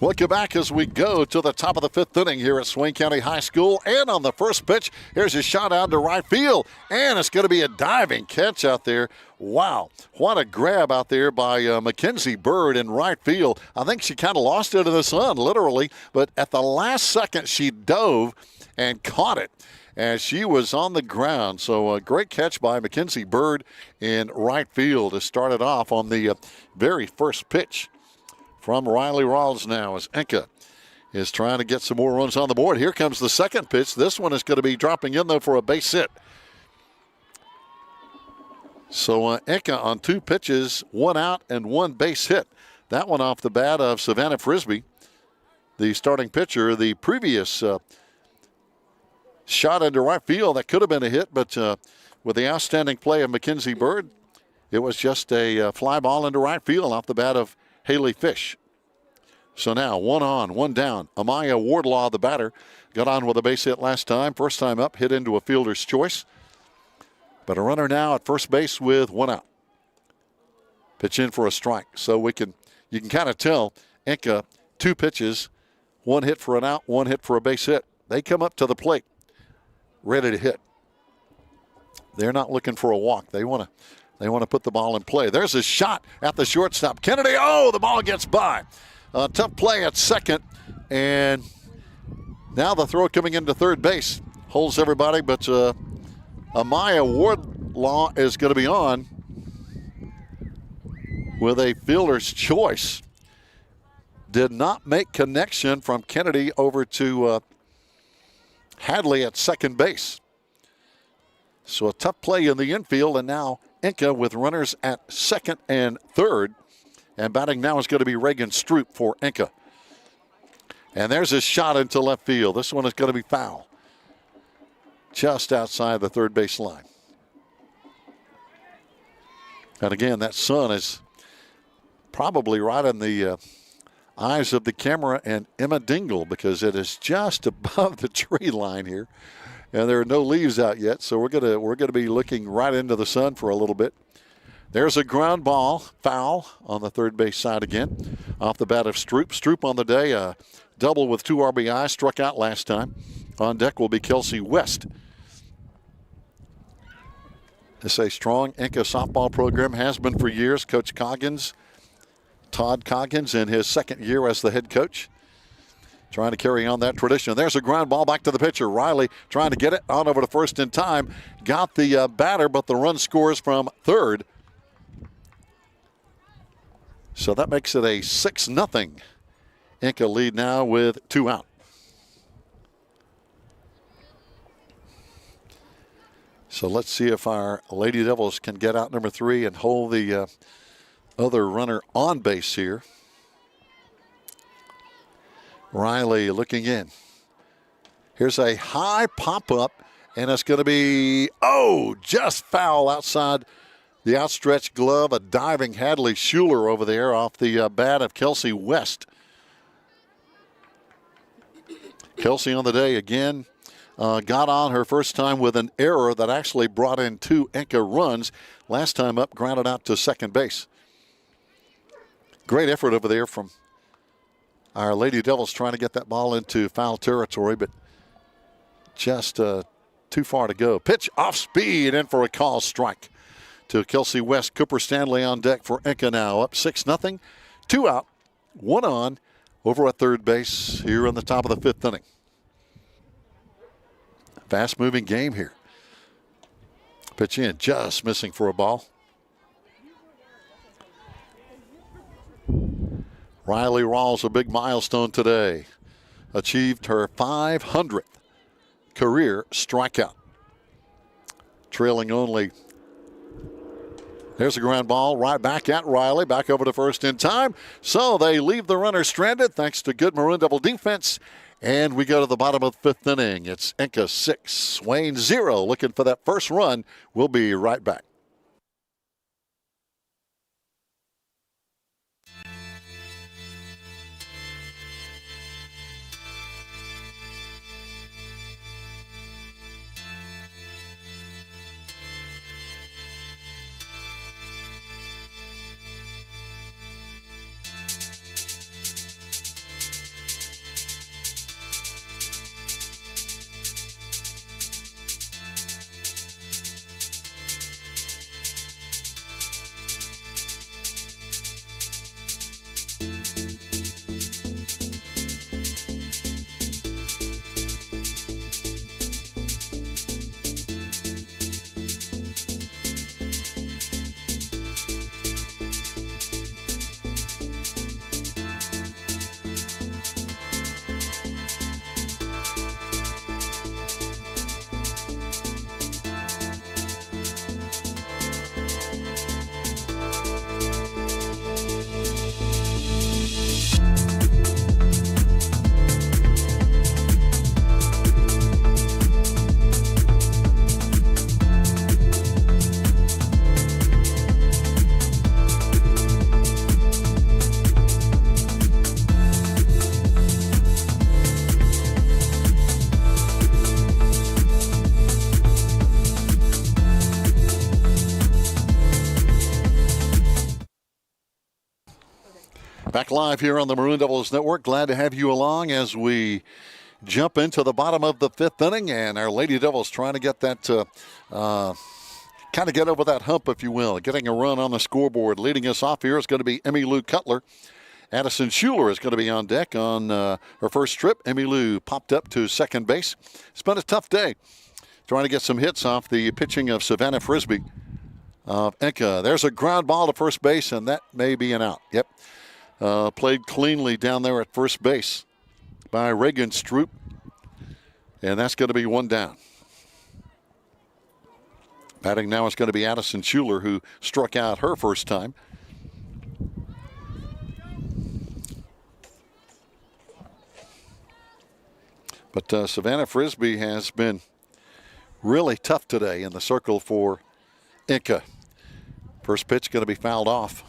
Welcome back as we go to the top of the 5th inning here at Swain County High School. And on the first pitch, here's a shot out to right field. And it's going to be a diving catch out there. Wow, what a grab out there by Mackenzie Bird in right field. I think she kind of lost it in the sun, literally. But at the last second, she dove and caught it as she was on the ground. So a great catch by Mackenzie Bird in right field to start it off on the very first pitch from Riley Rawls now as Enka is trying to get some more runs on the board. Here comes the second pitch. This one is going to be dropping in, though, for a base hit. So Enka on 2 pitches, 1 out and 1 base hit. That one off the bat of Savannah Frisbee, the starting pitcher. The previous shot into right field, that could have been a hit, but with the outstanding play of Mackenzie Bird, it was just a fly ball into right field off the bat of Haley Fish. So now 1 on, 1 down. Amaya Wardlaw, the batter, got on with a base hit last time. First time up, hit into a fielder's choice. But a runner now at first base with 1 out. Pitch in for a strike. So you can kind of tell Enka, 2 pitches, 1 hit for an out, 1 hit for a base hit. They come up to the plate ready to hit. They're not looking for a walk. They want to They want to put the ball in play. There's a shot at the shortstop. Kennedy, oh, the ball gets by. Tough play at second. And now the throw coming into third base. Holds everybody, but Amaya Wardlaw is going to be on with a fielder's choice. Did not make connection from Kennedy over to Hadley at second base. So a tough play in the infield, and now Enka with runners at second and third. And batting now is going to be Reagan Stroop for Enka. And there's a shot into left field. This one is going to be foul. Just outside the third base line. And again, that sun is probably right in the eyes of the camera and Emma Dingle, because it is just above the tree line here. And there are no leaves out yet, so we're gonna be looking right into the sun for a little bit. There's a ground ball, foul on the third base side again, off the bat of Stroop. Stroop on the day, double with 2 RBI, struck out last time. On deck will be Kelsey West. This is a strong Enka softball program, has been for years. Coach Coggins, Todd Coggins, in his second year as the head coach, trying to carry on that tradition. There's a ground ball back to the pitcher. Riley trying to get it on over to first in time. Got the batter, but the run scores from third. So that makes it a 6-0 Enka lead now with 2 out. So let's see if our Lady Devils can get out number 3 and hold the other runner on base here. Riley looking in. Here's a high pop-up, and it's going to be, just foul outside the outstretched glove. A diving Hadley Schuler over there off the bat of Kelsey West. Kelsey on the day again. Got on her first time with an error that actually brought in 2 Enka runs. Last time up, grounded out to second base. Great effort over there from our Lady Devils, trying to get that ball into foul territory, but just too far to go. Pitch off speed, in for a call strike to Kelsey West. Cooper Stanley on deck for Enka now, up 6-0. 2 out, 1 on, over at third base here in the top of the 5th inning. Fast-moving game here. Pitch in, just missing for a ball. Riley Rawls, a big milestone today. Achieved her 500th career strikeout. Trailing only. There's a ground ball right back at Riley. Back over to first in time. So they leave the runner stranded thanks to good Maroon Devil defense. And we go to the bottom of the 5th inning. It's Enka 6, Swain 0. Looking for that first run. We'll be right back. Back live here on the Maroon Devils Network. Glad to have you along as we jump into the bottom of the 5th inning, and our Lady Devils trying to get that kind of get over that hump, if you will. Getting a run on the scoreboard. Leading us off here is going to be Emmylou Cutler. Addison Schuler is going to be on deck on her first trip. Emmylou popped up to second base. It's been a tough day trying to get some hits off the pitching of Savannah Frisbee. Enka, there's a ground ball to first base, and that may be an out. Yep. Played cleanly down there at first base by Reagan Stroop. And that's going to be one down. Batting now is going to be Addison Schuler, who struck out her first time. But Savannah Frisbee has been really tough today in the circle for Enka. First pitch going to be fouled off.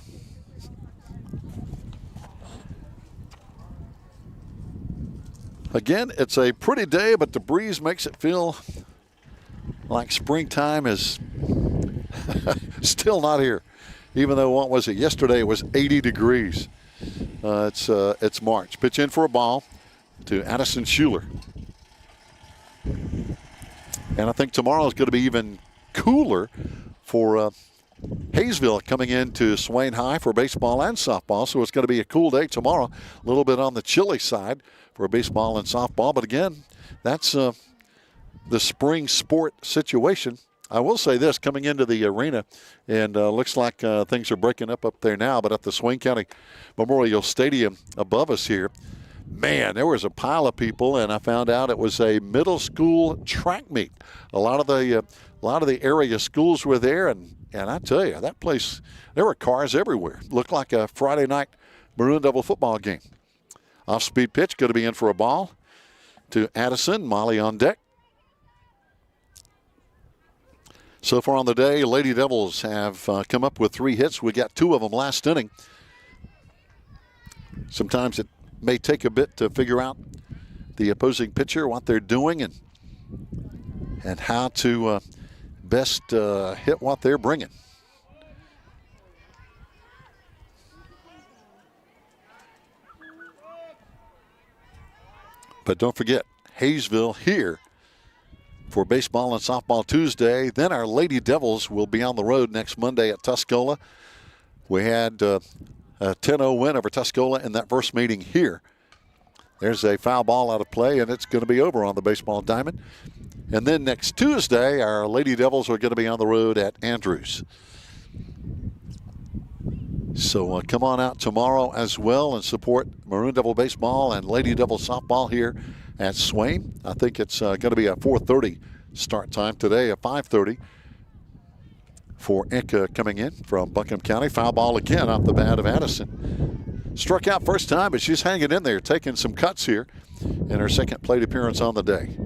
Again, it's a pretty day, but the breeze makes it feel like springtime is still not here. Even though, what was it? Yesterday it was 80 degrees. It's March. Pitch in for a ball to Addison Schuler. And I think tomorrow is going to be even cooler for Hayesville coming into Swain High for baseball and softball. So it's going to be a cool day tomorrow. A little bit on the chilly side for baseball and softball. But again, that's the spring sport situation. I will say this, coming into the arena, and looks like things are breaking up there now, but at the Swain County Memorial Stadium above us here, man, there was a pile of people, and I found out it was a middle school track meet. A lot of the area schools were there, and I tell you, that place, there were cars everywhere. Looked like a Friday night Maroon Devil football game. Off-speed pitch, going to be in for a ball to Addison. Molly on deck. So far on the day, Lady Devils have come up with 3 hits. We got 2 of them last inning. Sometimes it may take a bit to figure out the opposing pitcher, what they're doing, and how to best hit what they're bringing. But don't forget, Hayesville here for baseball and softball Tuesday. Then our Lady Devils will be on the road next Monday at Tuscola. We had a 10-0 win over Tuscola in that first meeting here. There's a foul ball out of play, and it's going to be over on the baseball diamond. And then next Tuesday, our Lady Devils are going to be on the road at Andrews. So come on out tomorrow as well and support Maroon Devil baseball and Lady Devil softball here at Swain. I think it's going to be a 4:30 start time today, a 5:30 for Enka coming in from Buncombe County. Foul ball again off the bat of Addison. Struck out first time, but she's hanging in there, taking some cuts here in her second plate appearance on the day.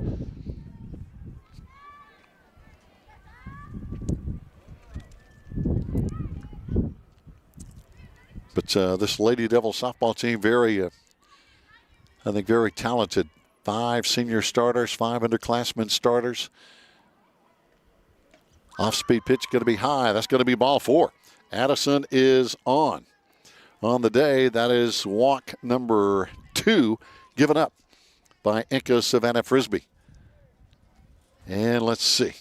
But this Lady Devil softball team, I think very talented. 5 senior starters, 5 underclassmen starters. Off-speed pitch going to be high. That's going to be ball 4. Addison is on. On the day, that is walk number 2 given up by Enka Savannah Frisbee. And let's see.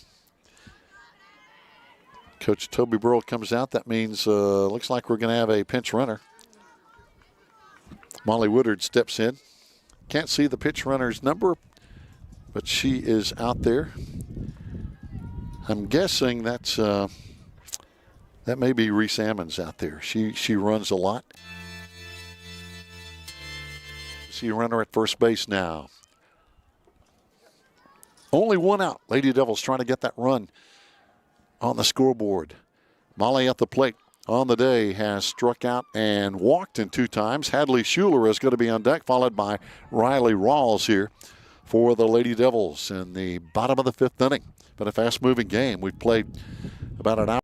Coach Toby Burrell comes out. That means looks like we're going to have a pinch runner. Molly Woodard steps in. Can't see the pitch runner's number, but she is out there. I'm guessing that's that may be Reese Ammons out there. She runs a lot. See a runner at first base now. Only one out. Lady Devils trying to get that run on the scoreboard. Molly at the plate on the day has struck out and walked in 2 times. Hadley Schuler is going to be on deck, followed by Riley Rawls here for the Lady Devils in the bottom of the 5th inning. But a fast-moving game. We've played about an hour.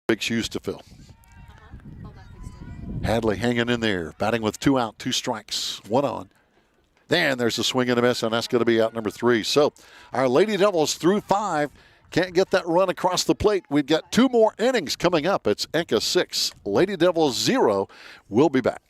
Big shoes to fill. Hadley hanging in there, batting with 2 out, 2 strikes, 1 on. Then there's a swing and a miss, and that's going to be out number 3. So our Lady Devils through 5 can't get that run across the plate. We've got 2 more innings coming up. It's Enka 6, Lady Devils 0. We'll be back.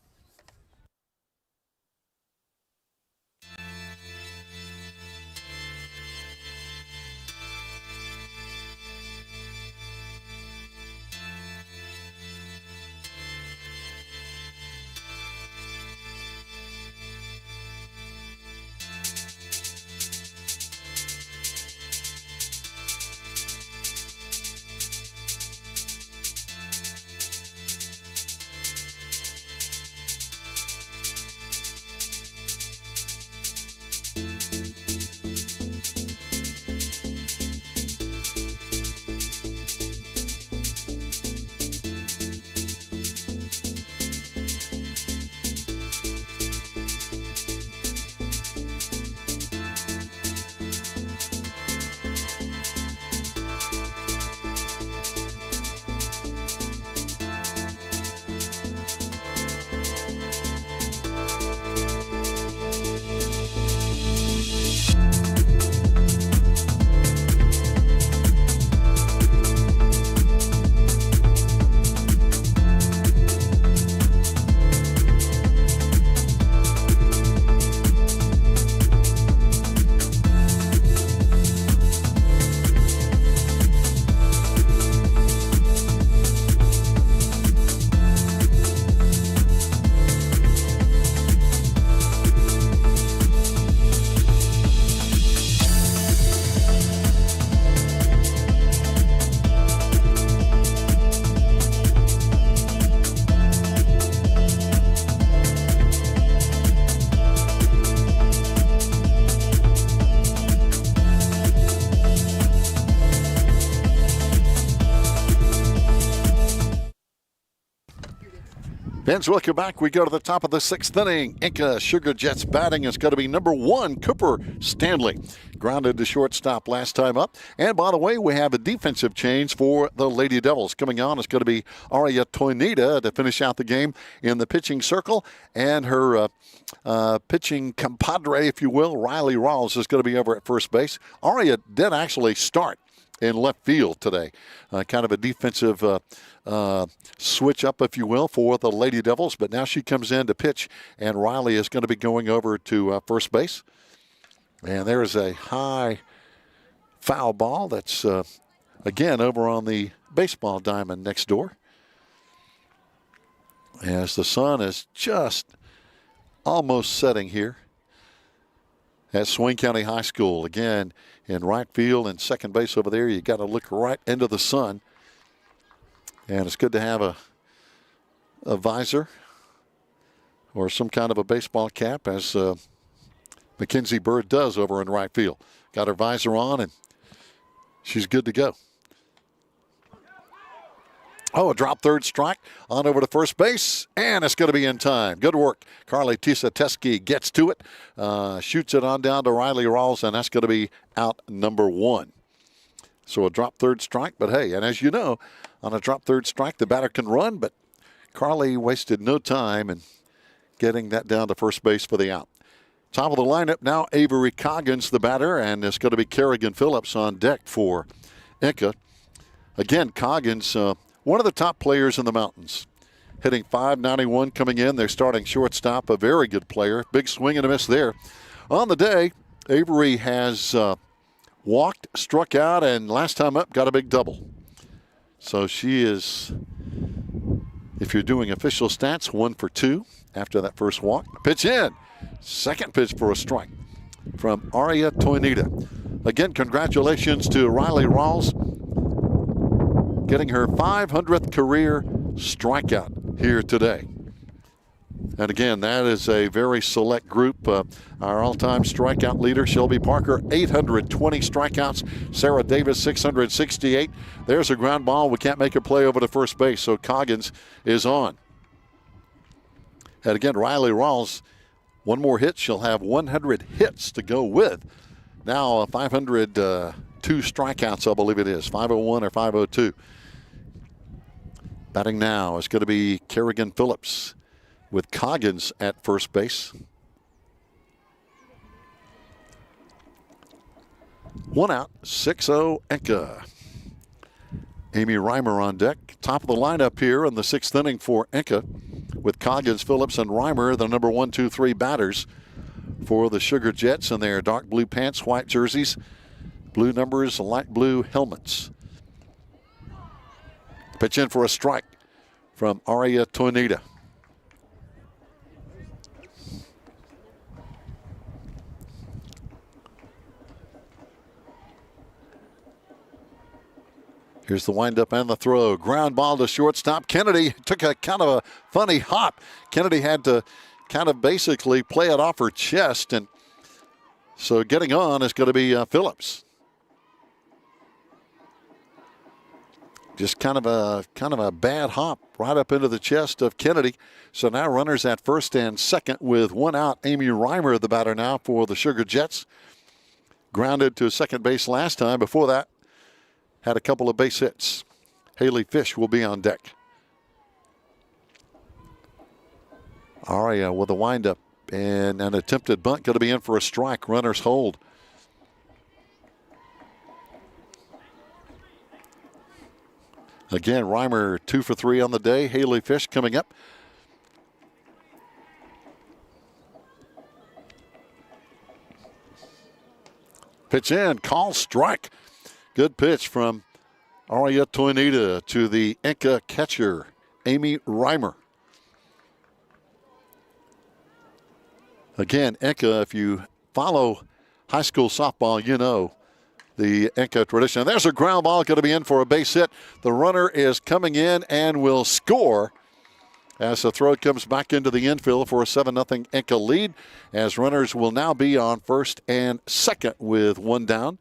Ben's welcome back. We go to the top of the 6th inning. Enka Sugar Jets batting is going to be number 1, Cooper Stanley. Grounded to shortstop last time up. And by the way, we have a defensive change for the Lady Devils. Coming on is going to be Aria Toinita to finish out the game in the pitching circle. And her pitching compadre, if you will, Riley Rawls, is going to be over at first base. Aria did actually start in left field today. Kind of a defensive switch up, if you will, for the Lady Devils. But now she comes in to pitch, and Riley is going to be going over to first base. And there's a high foul ball that's, again, over on the baseball diamond next door. As the sun is just almost setting here at Swain County High School. Again, in right field and second base over there, you got to look right into the sun. And it's good to have a visor or some kind of a baseball cap, as Mackenzie Bird does over in right field. Got her visor on, and she's good to go. Oh, a drop third strike on over to first base, and it's going to be in time. Good work. Carly Tisa-Teske gets to it, shoots it on down to Riley Rawls, and that's going to be out number 1. So a drop third strike, but hey, and as you know, on a drop third strike, the batter can run, but Carly wasted no time in getting that down to first base for the out. Top of the lineup now, Avery Coggins, the batter, and it's going to be Kerrigan Phillips on deck for Enka. Again, Coggins, one of the top players in the mountains, hitting .591 coming in. They're starting shortstop, a very good player. Big swing and a miss there. On the day, Avery has walked, struck out, and last time up got a big double. So she is, if you're doing official stats, 1 for 2 after that first walk. Pitch in. Second pitch for a strike from Aria Toinita. Again, congratulations to Riley Rawls, getting her 500th career strikeout here today. And again, that is a very select group. Our all-time strikeout leader, Shelby Parker, 820 strikeouts. Sarah Davis, 668. There's a ground ball. We can't make a play over to first base, so Coggins is on. And again, Riley Rawls, one more hit. She'll have 100 hits to go with. Now 502 strikeouts, I believe it is. 501 or 502. Batting now is going to be Kerrigan Phillips with Coggins at first base. 1 out, 6-0 Enka. Amy Reimer on deck. Top of the lineup here in the 6th inning for Enka with Coggins, Phillips, and Reimer, the number 1, 2, 3 batters for the Sugar Jets in their dark blue pants, white jerseys, blue numbers, light blue helmets. Pitch in for a strike from Aria Tornita. Here's the windup and the throw. Ground ball to shortstop. Kennedy took a kind of a funny hop. Kennedy had to kind of basically play it off her chest, and so getting on is going to be Phillips. Just kind of a bad hop right up into the chest of Kennedy. So now runners at first and second with 1 out. Amy Reimer, the batter now for the Sugar Jets. Grounded to second base last time. Before that, had a couple of base hits. Haley Fish will be on deck. Aria with a windup and an attempted bunt, going to be in for a strike. Runners hold. Again, Reimer 2 for 3 on the day. Haley Fish coming up. Pitch in, call strike. Good pitch from Aria Tornita to the Enka catcher, Amy Reimer. Again, Enka, if you follow high school softball, you know the Enka tradition. And there's a ground ball going to be in for a base hit. The runner is coming in and will score as the throw comes back into the infield for a 7-0 Enka lead, as runners will now be on first and second with 1 down.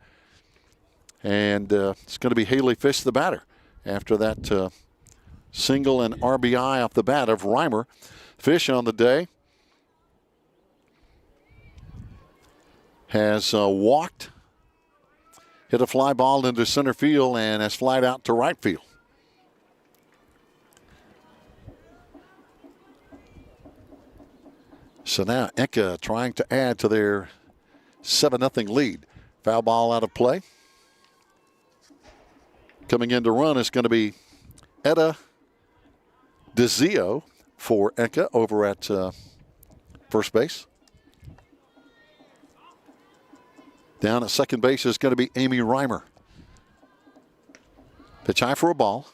And it's going to be Haley Fish, the batter, after that single and RBI off the bat of Reimer. Fish on the day has walked, hit a fly ball into center field, and has flied out to right field. So now Enka trying to add to their 7-0 lead. Foul ball out of play. Coming in to run is going to be Etta DeZio for Enka over at first base. Down at second base is going to be Amy Reimer. Pitch high for a ball.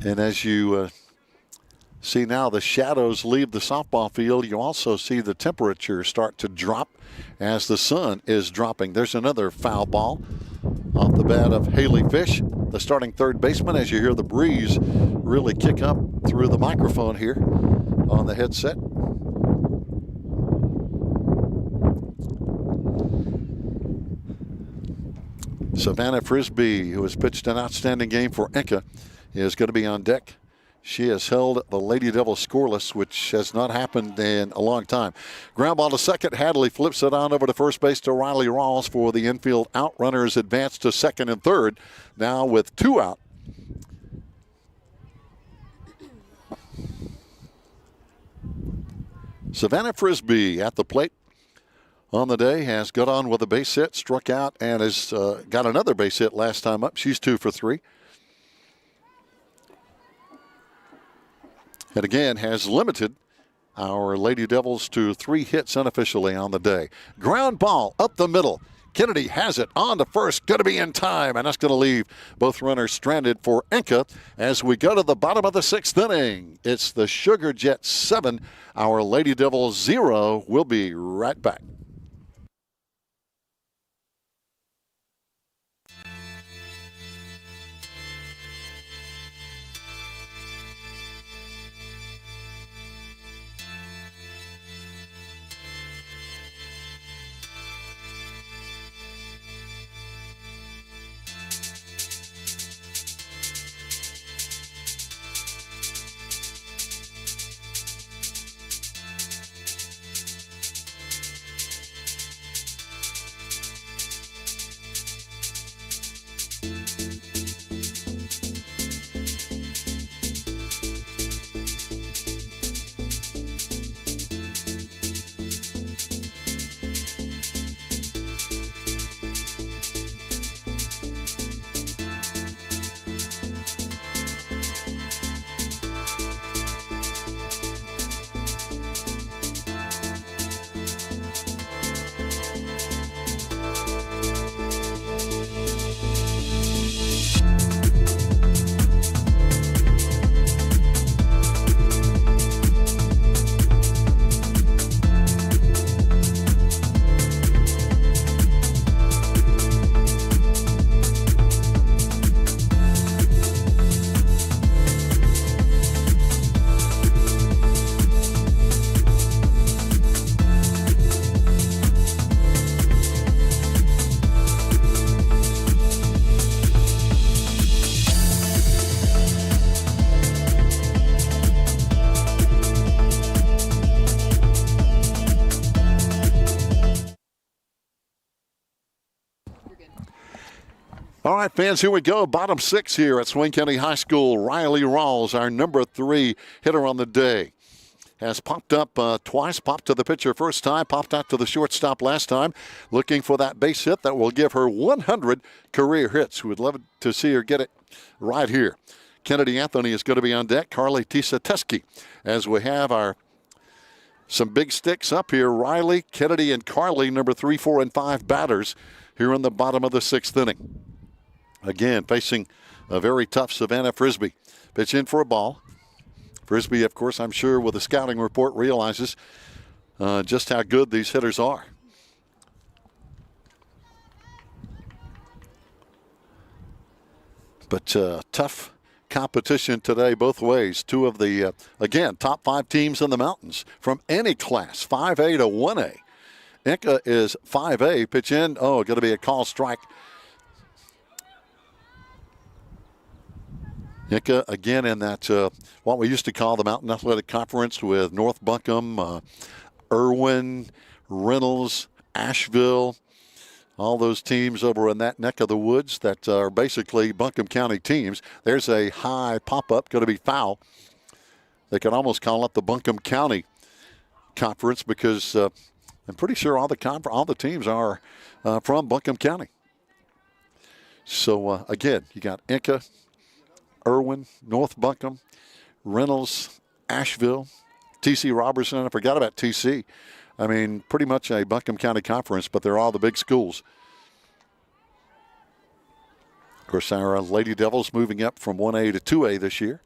And as you see now the shadows leave the softball field, you also see the temperature start to drop as the sun is dropping. There's another foul ball off the bat of Haley Fish, the starting third baseman, as you hear the breeze really kick up through the microphone here on the headset. Savannah Frisbee, who has pitched an outstanding game for Enka, is going to be on deck. She has held the Lady Devils scoreless, which has not happened in a long time. Ground ball to second. Hadley flips it on over to first base to Riley Rawls for the infield out. Runners advance to second and third, now with 2 out. Savannah Frisbee at the plate on the day has got on with a base hit, struck out, and has got another base hit last time up. She's 2 for 3. And again, has limited our Lady Devils to 3 hits unofficially on the day. Ground ball up the middle. Kennedy has it on to first. Going to be in time, and that's going to leave both runners stranded for Enka as we go to the bottom of the 6th inning. It's the Sugar Jets 7, our Lady Devils 0. We'll be right back. All right, fans, here we go. Bottom 6 here at Swain County High School. Riley Rawls, our number 3 hitter on the day, has popped up twice, popped to the pitcher first time, popped out to the shortstop last time, looking for that base hit that will give her 100 career hits. We would love to see her get it right here. Kennedy Anthony is going to be on deck. Carly Tisateski, as we have some big sticks up here. Riley, Kennedy, and Carly, number 3, 4, and 5 batters here in the bottom of the 6th inning. Again, facing a very tough Savannah Frisbee. Pitch in for a ball. Frisbee, of course, I'm sure with a scouting report realizes just how good these hitters are. But tough competition today both ways. Two of the, again, top 5 teams in the mountains from any class, 5A to 1A. Enka is 5A. Pitch in. Oh, going to be a call strike. Enka again in that what we used to call the Mountain Athletic Conference with North Buncombe, Irwin, Reynolds, Asheville, all those teams over in that neck of the woods that are basically Buncombe County teams. There's a high pop-up, going to be foul. They could almost call it the Buncombe County Conference because I'm pretty sure all the teams are from Buncombe County. So, again, you got Enka, Irwin, North Buncombe, Reynolds, Asheville, T.C. Robertson. I forgot about T.C. I mean, pretty much a Buncombe County conference, but they're all the big schools. Of course, our Lady Devils moving up from 1A to 2A this year.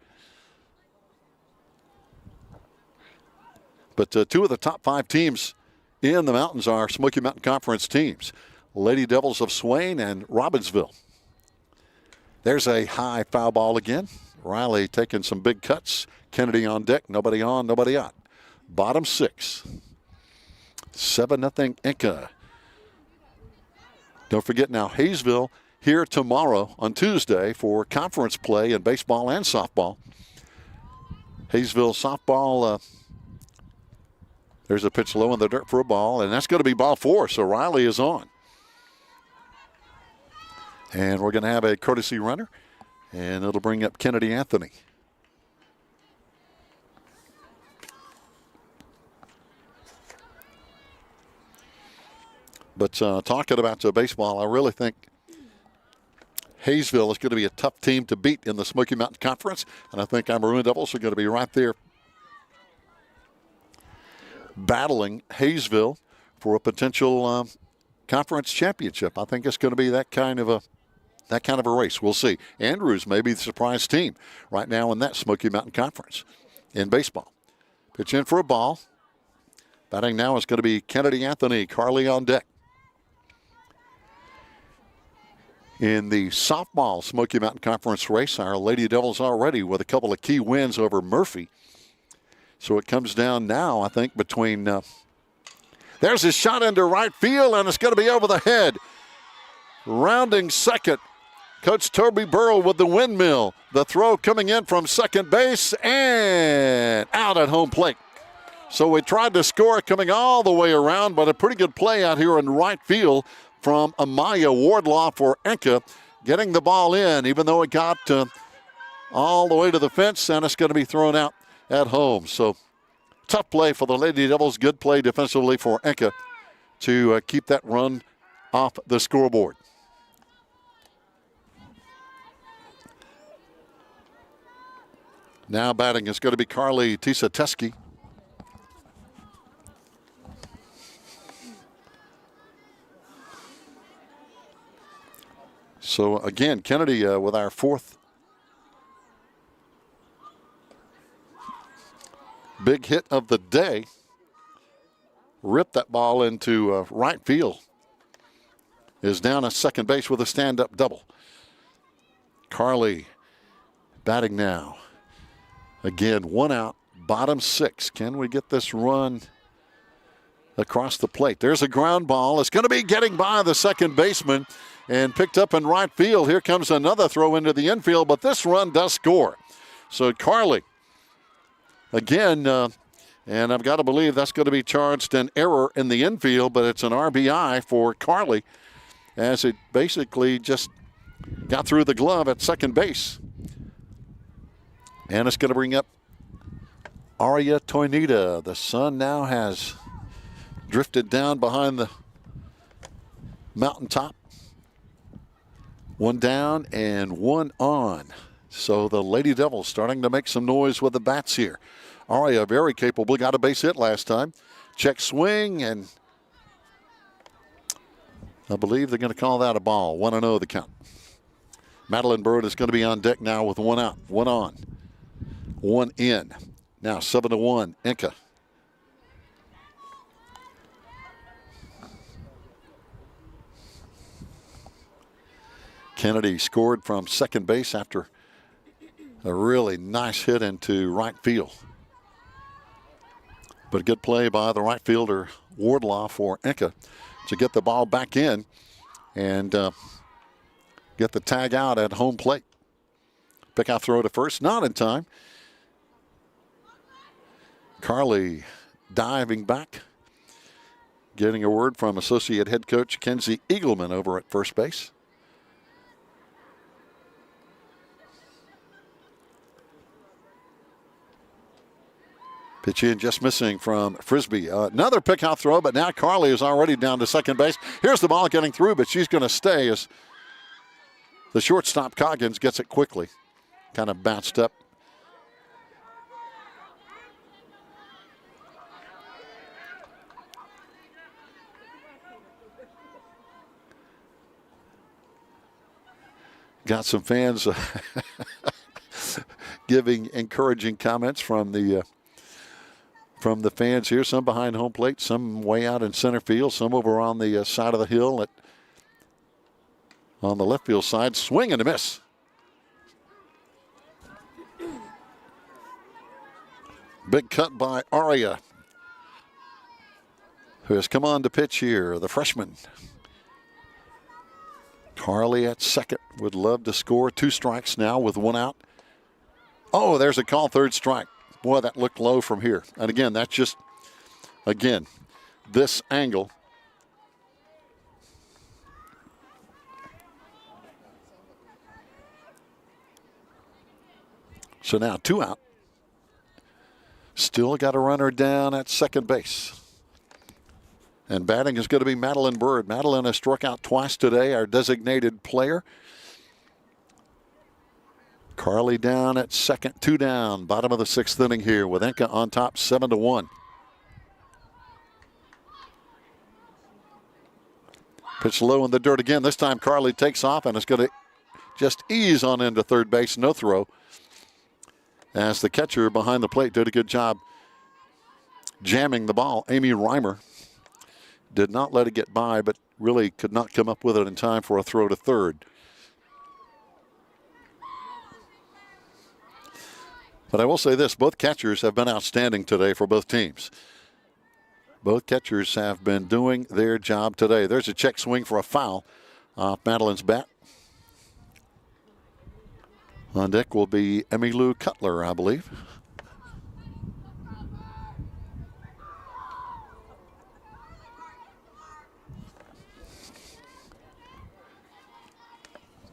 But 2 of the top 5 teams in the mountains are Smoky Mountain Conference teams. Lady Devils of Swain and Robbinsville. There's a high foul ball again. Riley taking some big cuts. Kennedy on deck. Nobody on, nobody out. Bottom 6. 7-0 Enka. Don't forget now, Hayesville here tomorrow on Tuesday for conference play in baseball and softball. Hayesville softball, there's a pitch low in the dirt for a ball, and that's going to be ball 4, so Riley is on. And we're going to have a courtesy runner, and it'll bring up Kennedy Anthony. But talking about baseball, I really think Hayesville is going to be a tough team to beat in the Smoky Mountain Conference, and I think our Maroon Devils are going to be right there battling Hayesville for a potential conference championship. I think it's going to be that kind of a race. We'll see. Andrews may be the surprise team right now in that Smoky Mountain Conference in baseball. Pitch in for a ball. Batting now is going to be Kennedy Anthony. Carly on deck. In the softball Smoky Mountain Conference race, our Lady Devils already with a couple of key wins over Murphy. So it comes down now, I think, between... there's a shot into right field, and it's going to be over the head. Rounding second, Coach Toby Burrow with the windmill. The throw coming in from second base and out at home plate. So we tried to score coming all the way around, but a pretty good play out here in right field from Amaya Wardlaw for Enka, getting the ball in, even though it got all the way to the fence, and it's going to be thrown out at home. So tough play for the Lady Devils, good play defensively for Enka to keep that run off the scoreboard. Now batting is going to be Carly Tisateski. So again, Kennedy with our 4th big hit of the day. Ripped that ball into right field. Is down at second base with a stand-up double. Carly batting now. Again, 1 out, bottom 6. Can we get this run across the plate? There's a ground ball. It's going to be getting by the second baseman and picked up in right field. Here comes another throw into the infield, but this run does score. So Carly, again, and I've got to believe that's going to be charged an error in the infield, but it's an RBI for Carly as it basically just got through the glove at second base. And it's going to bring up Aria Toinita. The sun now has drifted down behind the mountaintop. One down and one on. So the Lady Devils starting to make some noise with the bats here. Aria very capable, got a base hit last time. Check swing, and I believe they're going to call that a ball. 1-0 the count. Madeline Bird is going to be on deck now with one out, one on, one in. Now 7-1, Enka. Kennedy scored from second base after a really nice hit into right field. But a good play by the right fielder, Wardlaw, for Enka to get the ball back in and get the tag out at home plate. Pick out throw to first, not in time. Carly diving back, getting a word from associate head coach Kenzie Eagleman over at first base. Pitch in just missing from Frisbee. Another pick out throw, but now Carly is already down to second base. Here's the ball getting through, but she's going to stay as the shortstop Coggins gets it quickly. Kind of bounced up. Got some fans giving encouraging comments from the fans here. Some behind home plate, some way out in center field, some over on the side of the hill on the left field side. Swing and a miss. Big cut by Aria, who has come on to pitch here, the freshman. Carly at second, would love to score. 2 strikes now with 1 out. Oh, there's a call, 3rd strike. Boy, that looked low from here. And again, that's just, again, this angle. So now 2 out. Still got a runner down at second base. And batting is going to be Madeline Bird. Madeline has struck out twice today, our designated player. Carly down at second, 2 down. Bottom of the 6th inning here with Enka on top, 7-1. Pitch low in the dirt again. This time Carly takes off and is going to just ease on into third base. No throw. As the catcher behind the plate did a good job jamming the ball. Amy Reimer did not let it get by, but really could not come up with it in time for a throw to third. But I will say this, both catchers have been outstanding today for both teams. Both catchers have been doing their job today. There's a check swing for a foul off Madeline's bat. On deck will be Emmylou Cutler, I believe.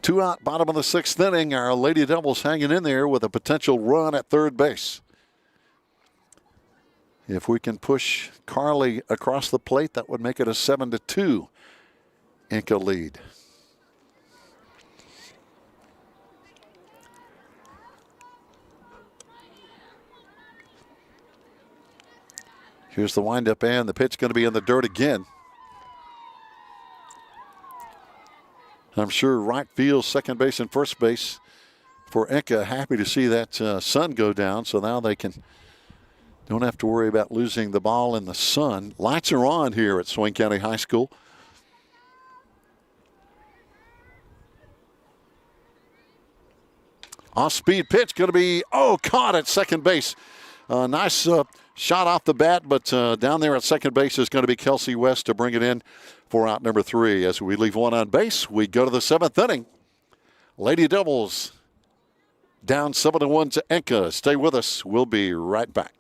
Two out, bottom of the 6th inning. Our Lady Devils hanging in there with a potential run at third base. If we can push Carly across the plate, that would make it a 7-2 Enka lead. Here's the windup, and the pitch going to be in the dirt again. I'm sure right field, second base, and first base for Enka happy to see that sun go down, so now they don't have to worry about losing the ball in the sun. Lights are on here at Swain County High School. Off-speed pitch going to be, caught at second base. Nice shot off the bat, but down there at second base is going to be Kelsey West to bring it in for out number 3. As we leave one on base, we go to the 7th inning. Lady Devils down 7-1 to Enka. Stay with us. We'll be right back.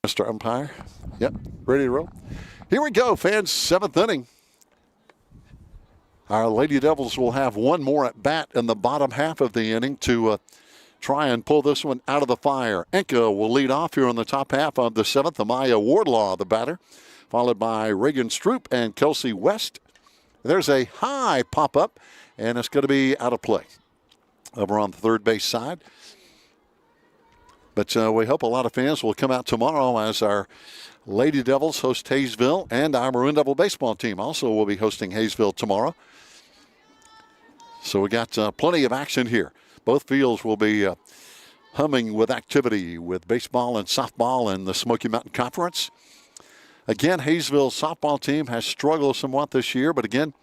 Mr. Umpire. Yep, ready to roll. Here we go, fans. 7th inning. Our Lady Devils will have one more at bat in the bottom half of the inning to try and pull this one out of the fire. Enka will lead off here in the top half of the 7th. Amaya Wardlaw, the batter, followed by Reagan Stroop and Kelsey West. There's a high pop-up, and it's going to be out of play over on the third base side. But we hope a lot of fans will come out tomorrow as our Lady Devils host Hayesville, and our Maroon Devil baseball team also will be hosting Hayesville tomorrow. So we got plenty of action here. Both fields will be humming with activity with baseball and softball in the Smoky Mountain Conference. Again, Hayesville's softball team has struggled somewhat this year, but again,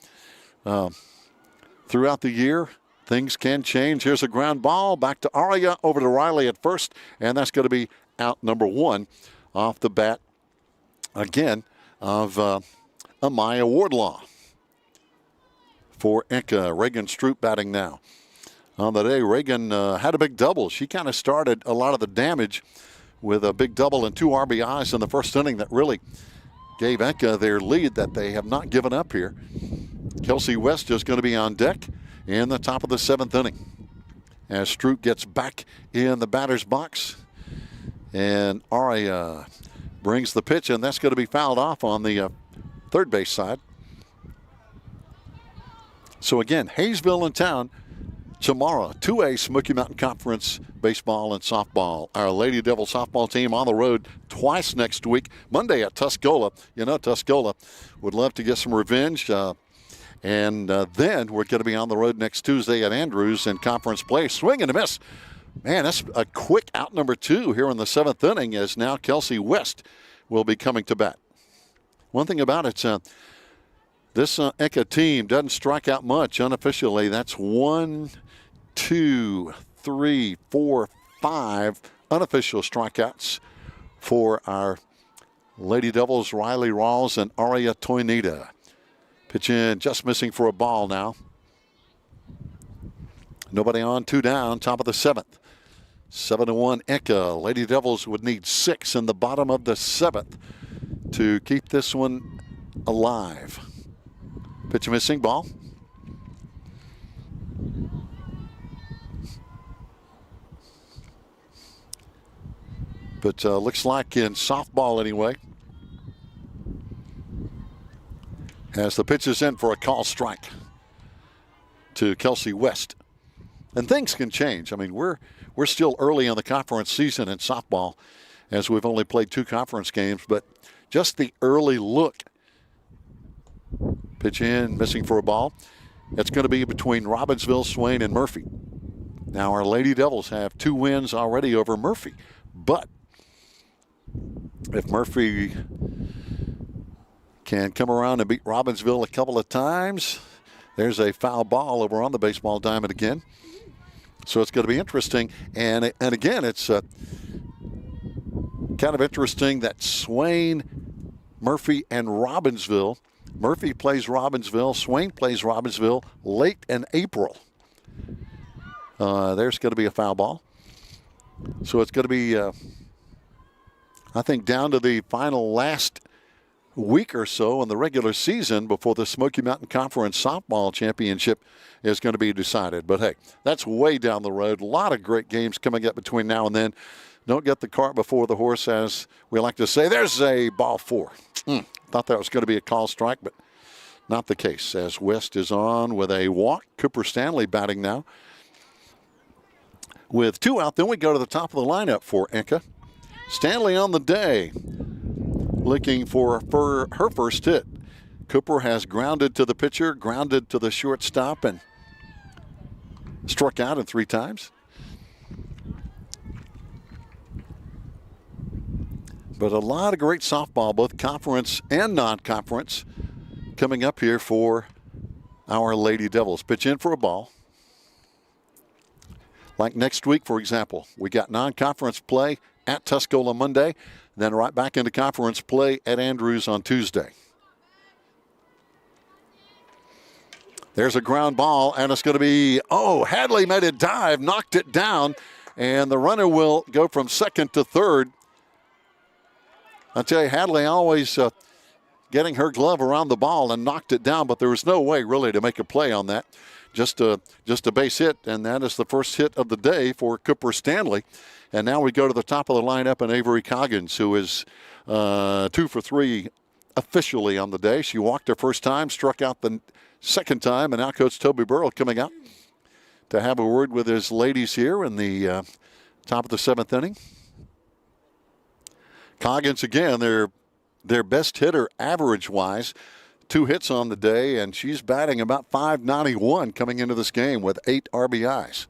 throughout the year, things can change. Here's a ground ball back to Aria, over to Riley at first, and that's going to be out number 1 off the bat again of Amaya Wardlaw. For Enka, Reagan Stroop batting now. On the day, Reagan had a big double. She kind of started a lot of the damage with a big double and 2 RBIs in the first inning that really gave Enka their lead that they have not given up here. Kelsey West is going to be on deck in the top of the 7th inning as Stroop gets back in the batter's box. And Aria brings the pitch, and that's going to be fouled off on the third base side. So again, Hayesville in town tomorrow. 2A Smoky Mountain Conference baseball and softball. Our Lady Devil softball team on the road twice next week. Monday at Tuscola. You know, Tuscola would love to get some revenge. And then we're going to be on the road next Tuesday at Andrews in conference play. Swing and a miss. Man, that's a quick out number 2 here in the 7th inning, as now Kelsey West will be coming to bat. One thing about it, this Enka team doesn't strike out much unofficially. That's 1, 2, 3, 4, 5 unofficial strikeouts for our Lady Devils, Riley Rawls and Aria Toinita. Pitch in, just missing for a ball now. Nobody on, 2 down, top of the 7th. 7-1 Enka. Lady Devils would need 6 in the bottom of the 7th to keep this one alive. Pitch missing, ball. But looks like in softball anyway, as the pitch is in for a call strike to Kelsey West. And things can change. I mean, we're still early in the conference season in softball, as we've only played 2 conference games, but just the early look. Pitch in, missing for a ball. It's going to be between Robbinsville, Swain, and Murphy. Now, our Lady Devils have 2 wins already over Murphy, but if Murphy can come around and beat Robbinsville a couple of times, there's a foul ball over on the baseball diamond again. So it's going to be interesting. And again, it's kind of interesting that Swain, Murphy, and Robbinsville. Murphy plays Robbinsville. Swain plays Robbinsville late in April. There's going to be a foul ball. So it's going to be, I think, down to the final last week or so in the regular season before the Smoky Mountain Conference Softball Championship is going to be decided. But hey, that's way down the road. A lot of great games coming up between now and then. Don't get the cart before the horse, as we like to say. There's a ball 4. Thought that was going to be a call strike, but not the case, as West is on with a walk. Cooper Stanley batting now with 2 out. Then we go to the top of the lineup for Enka. Stanley on the day, looking for her first hit. Cooper has grounded to the pitcher, grounded to the shortstop, and struck out 3 times. But a lot of great softball, both conference and non-conference, coming up here for our Lady Devils. Pitch in for a ball. Like next week, for example, we got non-conference play at Tuscola Monday, then right back into conference play at Andrews on Tuesday. There's a ground ball, and it's going to be, Hadley made a dive, knocked it down, and the runner will go from second to third. I tell you, Hadley always getting her glove around the ball and knocked it down, but there was no way really to make a play on that. Just a base hit, and that is the first hit of the day for Cooper Stanley. And now we go to the top of the lineup, and Avery Coggins, who is 2 for 3 officially on the day. She walked her first time, struck out the second time, and now Coach Toby Burrell coming out to have a word with his ladies here in the top of the 7th inning. Coggins, again, their best hitter average-wise, 2 hits on the day, and she's batting about .591 coming into this game with 8 RBIs.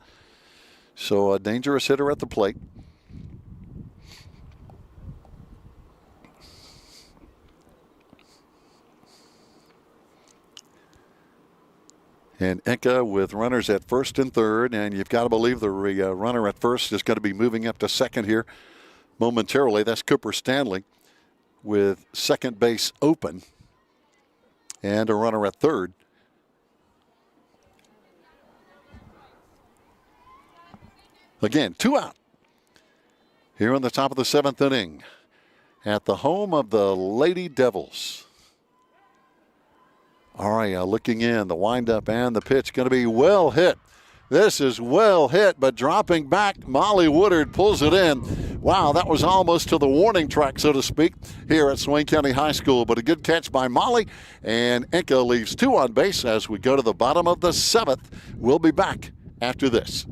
So a dangerous hitter at the plate. And Enka with runners at first and third, and you've got to believe the runner at first is going to be moving up to second here momentarily. That's Cooper Stanley with second base open and a runner at third. Again, 2 out here on the top of the 7th inning at the home of the Lady Devils. Aria looking in, the windup and the pitch going to be well hit. This is well hit, but dropping back, Molly Woodard pulls it in. Wow, that was almost to the warning track, so to speak, here at Swain County High School. But a good catch by Molly, and Enka leaves 2 on base as we go to the bottom of the 7th. We'll be back after this.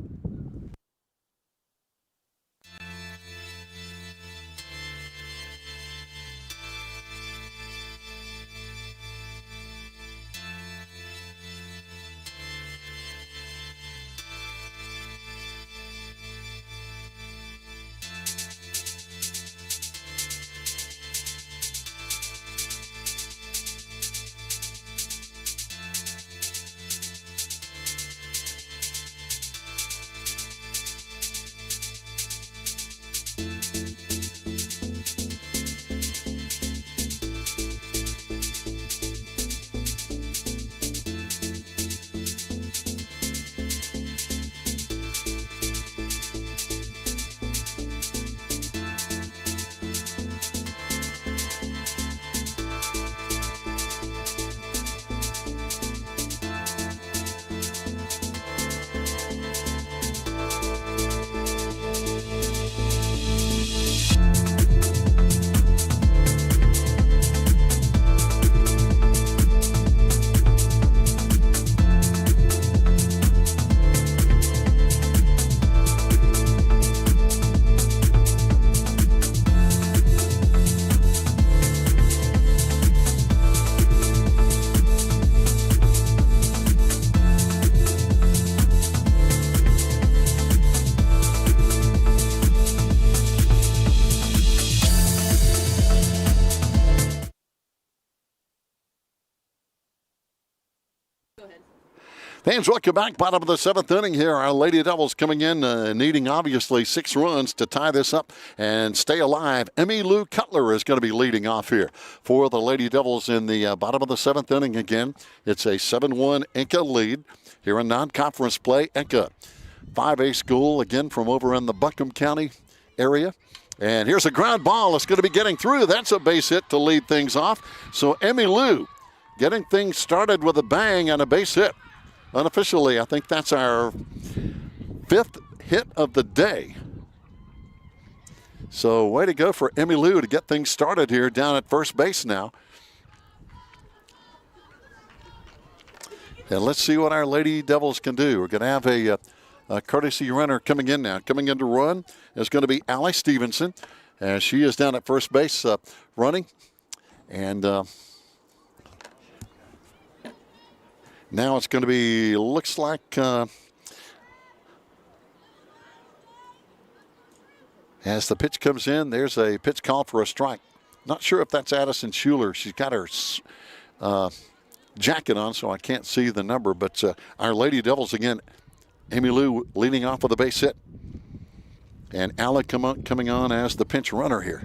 Fans, welcome back. Bottom of the 7th inning here. Our Lady Devils coming in, needing obviously 6 runs to tie this up and stay alive. Emmy Lou Cutler is going to be leading off here for the Lady Devils in the bottom of the 7th inning again. It's a 7-1 Enka lead here in non-conference play. Enka, 5A school again from over in the Buncombe County area. And here's a ground ball. It's going to be getting through. That's a base hit to lead things off. So Emmy Lou getting things started with a bang and a base hit. Unofficially, I think that's our 5th hit of the day. So way to go for Emmy Lou to get things started here down at first base now. And let's see what our Lady Devils can do. We're going to have a courtesy runner coming in now. Coming in to run is going to be Allie Stevenson. And she is down at first base running. And now it's going to be, looks like, as the pitch comes in, there's a pitch call for a strike. Not sure if that's Addison Schuler. She's got her jacket on, so I can't see the number. But our Lady Devils, again, Emmy Lou leading off with a base hit. And Alec coming on as the pinch runner here.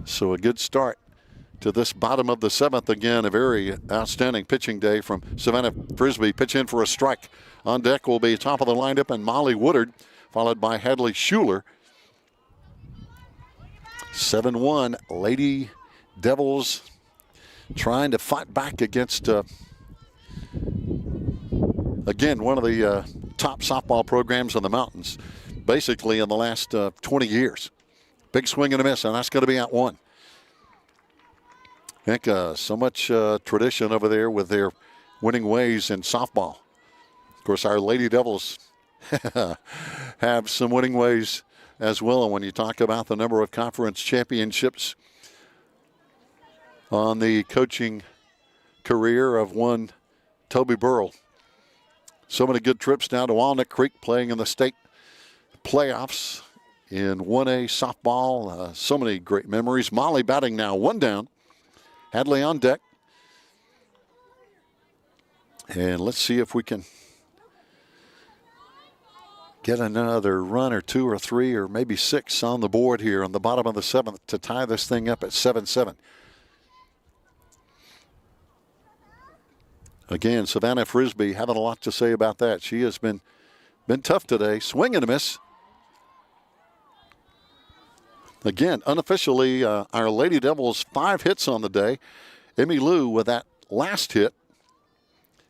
So a good start to this bottom of the 7th. Again, a very outstanding pitching day from Savannah Frisbee. Pitch in for a strike. On deck will be top of the lineup and Molly Woodard, followed by Hadley Schuler. 7-1, Lady Devils trying to fight back against, again, one of the top softball programs in the mountains, basically in the last 20 years. Big swing and a miss, and that's going to be out one. Enka, so much tradition over there with their winning ways in softball. Of course, our Lady Devils have some winning ways as well. And when you talk about the number of conference championships on the coaching career of one Toby Burrell, so many good trips down to Walnut Creek playing in the state playoffs in 1A softball. So many great memories. Molly batting now, one down. Hadley on deck. And let's see if we can get another run or two or three or maybe six on the board here on the bottom of the seventh to tie this thing up at 7-7. Again, Savannah Frisbee having a lot to say about that. She has been tough today. Swing and a miss. Again, unofficially, our Lady Devils 5 hits on the day. Emmy Lou with that last hit.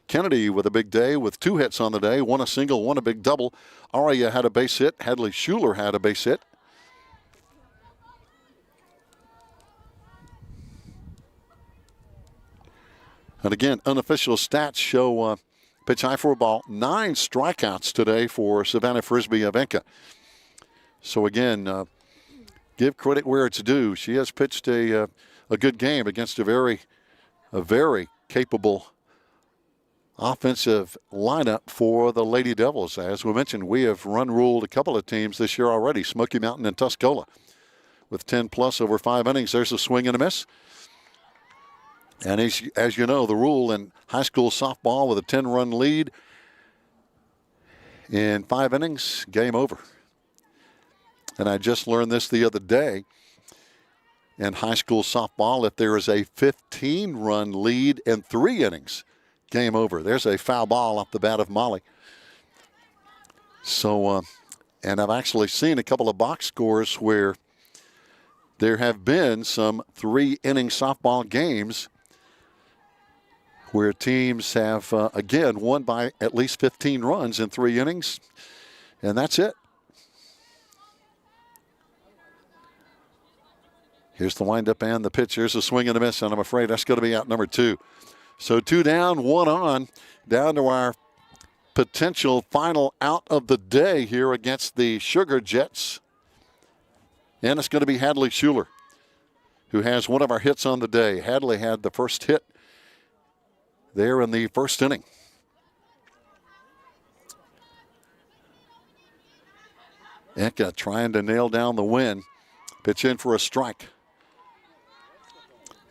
Kennedy with a big day with 2 hits on the day. One a single, one a big double. Aria had a base hit. Hadley Schuler had a base hit. And again, unofficial stats show pitch high for a ball. 9 strikeouts today for Savannah Frisbee of Enka. So again, give credit where it's due. She has pitched a good game against a very capable offensive lineup for the Lady Devils. As we mentioned, we have run-ruled a couple of teams this year already, Smoky Mountain and Tuscola, with 10+ over 5 innings. There's a swing and a miss. And as you know, the rule in high school softball with a 10-run lead in 5 innings, game over. And I just learned this the other day. In high school softball, if there is a 15-run lead in 3 innings, game over. There's a foul ball off the bat of Molly. So, and I've actually seen a couple of box scores where there have been some 3-inning softball games where teams have, again, won by at least 15 runs in 3 innings, and that's it. Here's the windup and the pitch. Here's a swing and a miss, and I'm afraid that's going to be out number 2. So 2 down, 1 on, down to our potential final out of the day here against the Sugar Jets. And it's going to be Hadley Schuler, who has one of our hits on the day. Hadley had the first hit there in the first inning. Enka trying to nail down the win. Pitch in for a strike.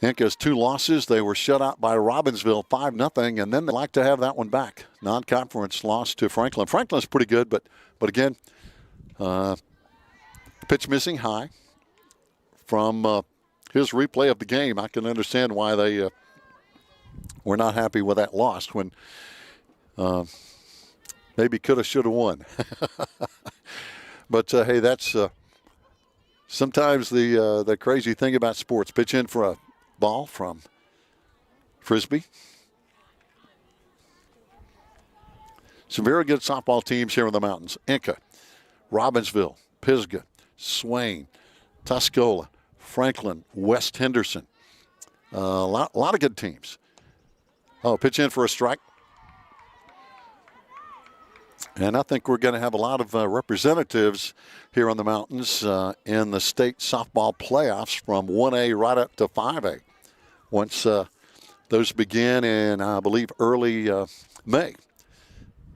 Enka's 2 losses. They were shut out by Robbinsville 5-0, and then they like to have that one back. Non-conference loss to Franklin. Franklin's pretty good, but again, pitch missing high from his replay of the game. I can understand why they were not happy with that loss when maybe could have, should have won. But hey, that's sometimes the crazy thing about sports. Pitch in for a ball from Frisbee. Some very good softball teams here in the mountains. Enka, Robbinsville, Pisgah, Swain, Tuscola, Franklin, West Henderson. A lot of good teams. Oh, pitch in for a strike. And I think we're going to have a lot of representatives here on the mountains in the state softball playoffs from 1A right up to 5A. Once those begin in, I believe, early May.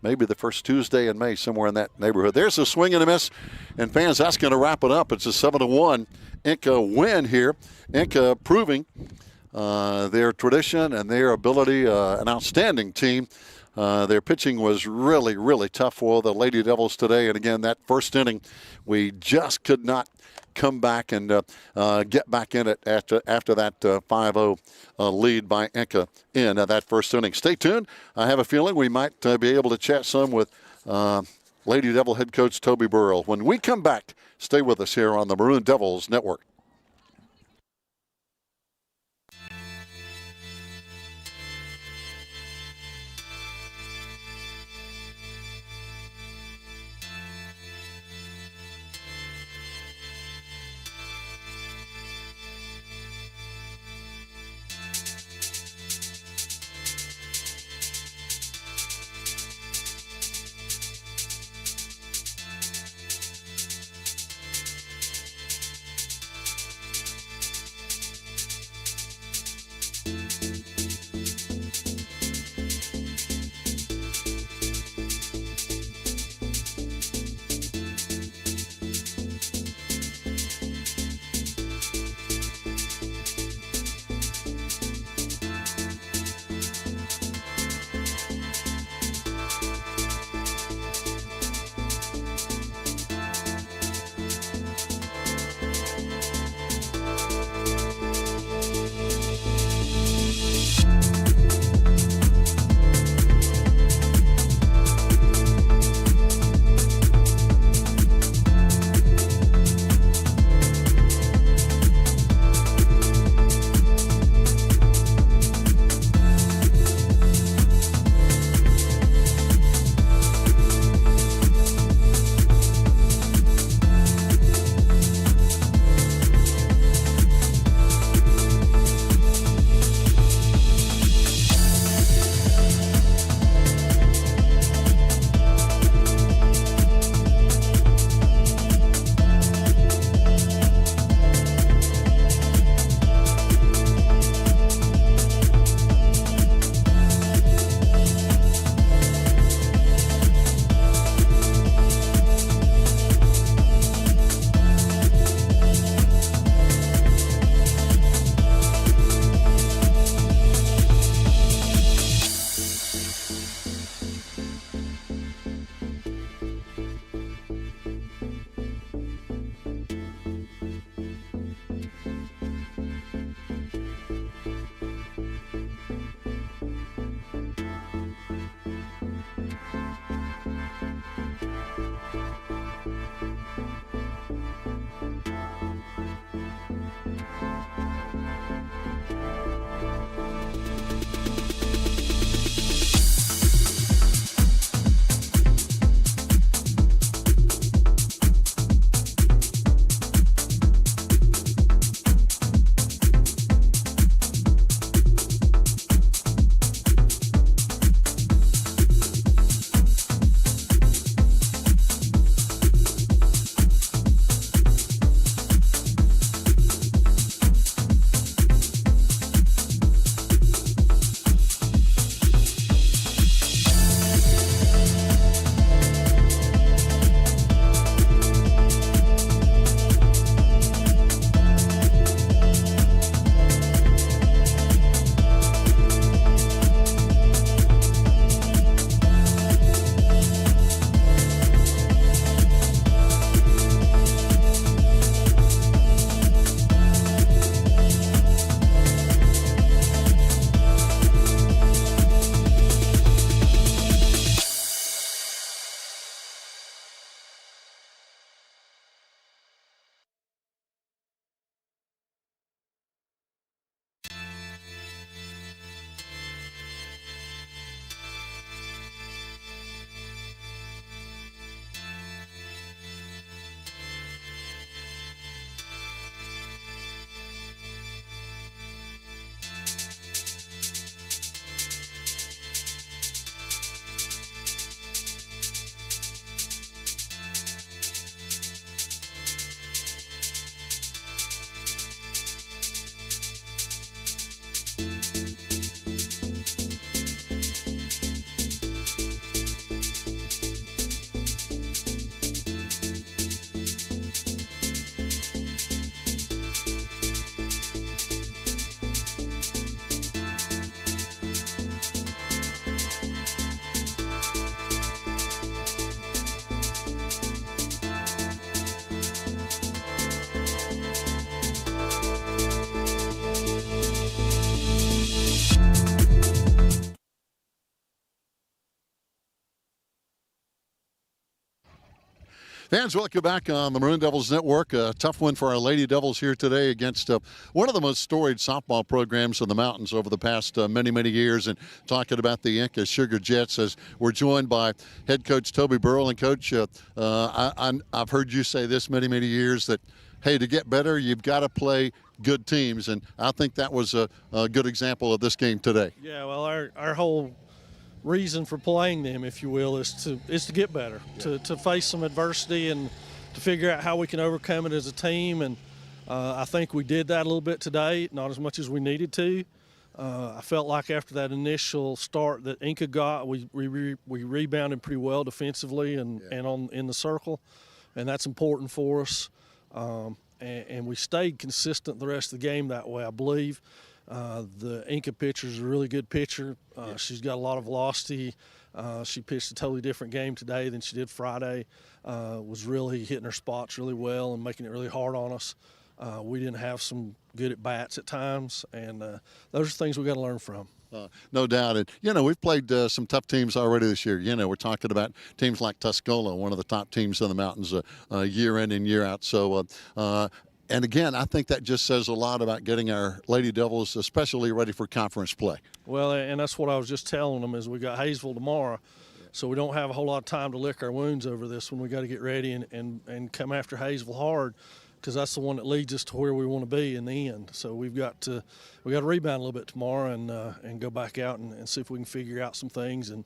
Maybe the first Tuesday in May, somewhere in that neighborhood. There's a swing and a miss. And fans, that's going to wrap it up. It's a 7-1 Enka win here. Enka proving their tradition and their ability, an outstanding team. Their pitching was really, really tough for the Lady Devils today. And again, that first inning, we just could not come back and get back in it after that 5-0 lead by Enka in that first inning. Stay tuned. I have a feeling we might be able to chat some with Lady Devil head coach Toby Burrell. When we come back, stay with us here on the Maroon Devils Network. Fans, welcome back on the Maroon Devils Network. A tough one for our Lady Devils here today against one of the most storied softball programs in the mountains over the past many years. And talking about the Enka Sugar Jets, as we're joined by head coach Toby Burrell. And Coach, I've heard you say this many years that, hey, to get better, you've got to play good teams. And I think that was a good example of this game today. Yeah, well, our whole reason for playing them, if you will, is to get better, to face some adversity and to figure out how we can overcome it as a team. And I think we did that a little bit today, not as much as we needed to. I felt like after that initial start that Enka got, we rebounded pretty well defensively and in the circle, and that's important for us. And we stayed consistent the rest of the game that way, I believe. The Enka pitcher is a really good pitcher. She's got a lot of velocity. She pitched a totally different game today than she did Friday. Was really hitting her spots really well and making it really hard on us. We didn't have some good at bats at times, and those are things we got to learn from. No doubt. And, we've played some tough teams already this year. We're talking about teams like Tuscola, one of the top teams in the mountains year in and year out. So, and again, I think that just says a lot about getting our Lady Devils especially ready for conference play. Well, and that's what I was just telling them is we got Hayesville tomorrow, so we don't have a whole lot of time to lick our wounds over this one. We got to get ready and come after Hayesville hard, because that's the one that leads us to where we want to be in the end. So we got to rebound a little bit tomorrow and go back out and see if we can figure out some things and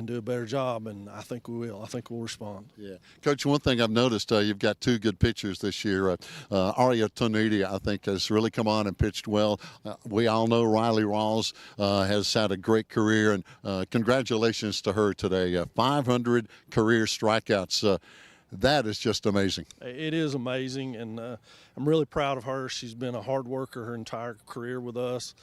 do a better job, and I think we will. I think we'll respond. Yeah. Coach, one thing I've noticed, you've got two good pitchers this year. Aria Tonidi, I think, has really come on and pitched well. We all know Riley Rawls has had a great career, and congratulations to her today. 500 career strikeouts. That is just amazing. It is amazing, and I'm really proud of her. She's been a hard worker her entire career with us.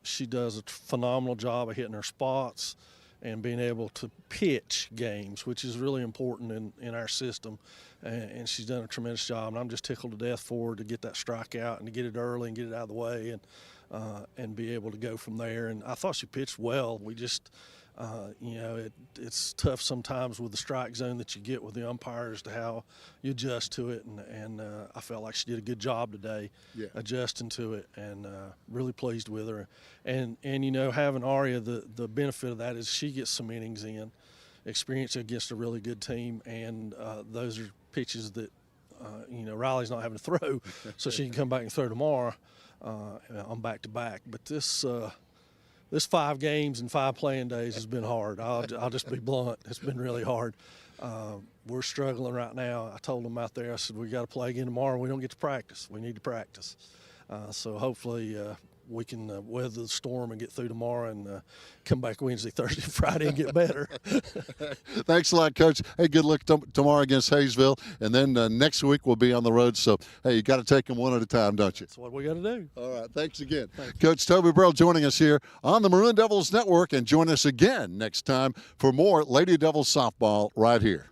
She does a phenomenal job of hitting her spots and being able to pitch games, which is really important in our system. And she's done a tremendous job, and I'm just tickled to death for her to get that strikeout and to get it early and get it out of the way and be able to go from there. And I thought she pitched well. We just it's tough sometimes with the strike zone that you get with the umpires to how you adjust to it, and I felt like she did a good job today adjusting to it, and really pleased with her. And having Aria, the benefit of that is she gets some innings in, experience against a really good team, and those are pitches that Riley's not having to throw, so she can come back and throw tomorrow on back-to-back. But this 5 games and 5 playing days has been hard. I'll just be blunt. It's been really hard. We're struggling right now. I told them out there, I said, we got to play again tomorrow. We don't get to practice. We need to practice. So hopefully we can weather the storm and get through tomorrow and come back Wednesday, Thursday, Friday and get better. Thanks a lot, Coach. Hey, good luck tomorrow against Hayesville. And then next week we'll be on the road. So, hey, you got to take them one at a time, don't you? That's what we got to do. All right. Thanks again. Thanks. Coach Toby Burrell joining us here on the Maroon Devils Network. And join us again next time for more Lady Devils softball right here.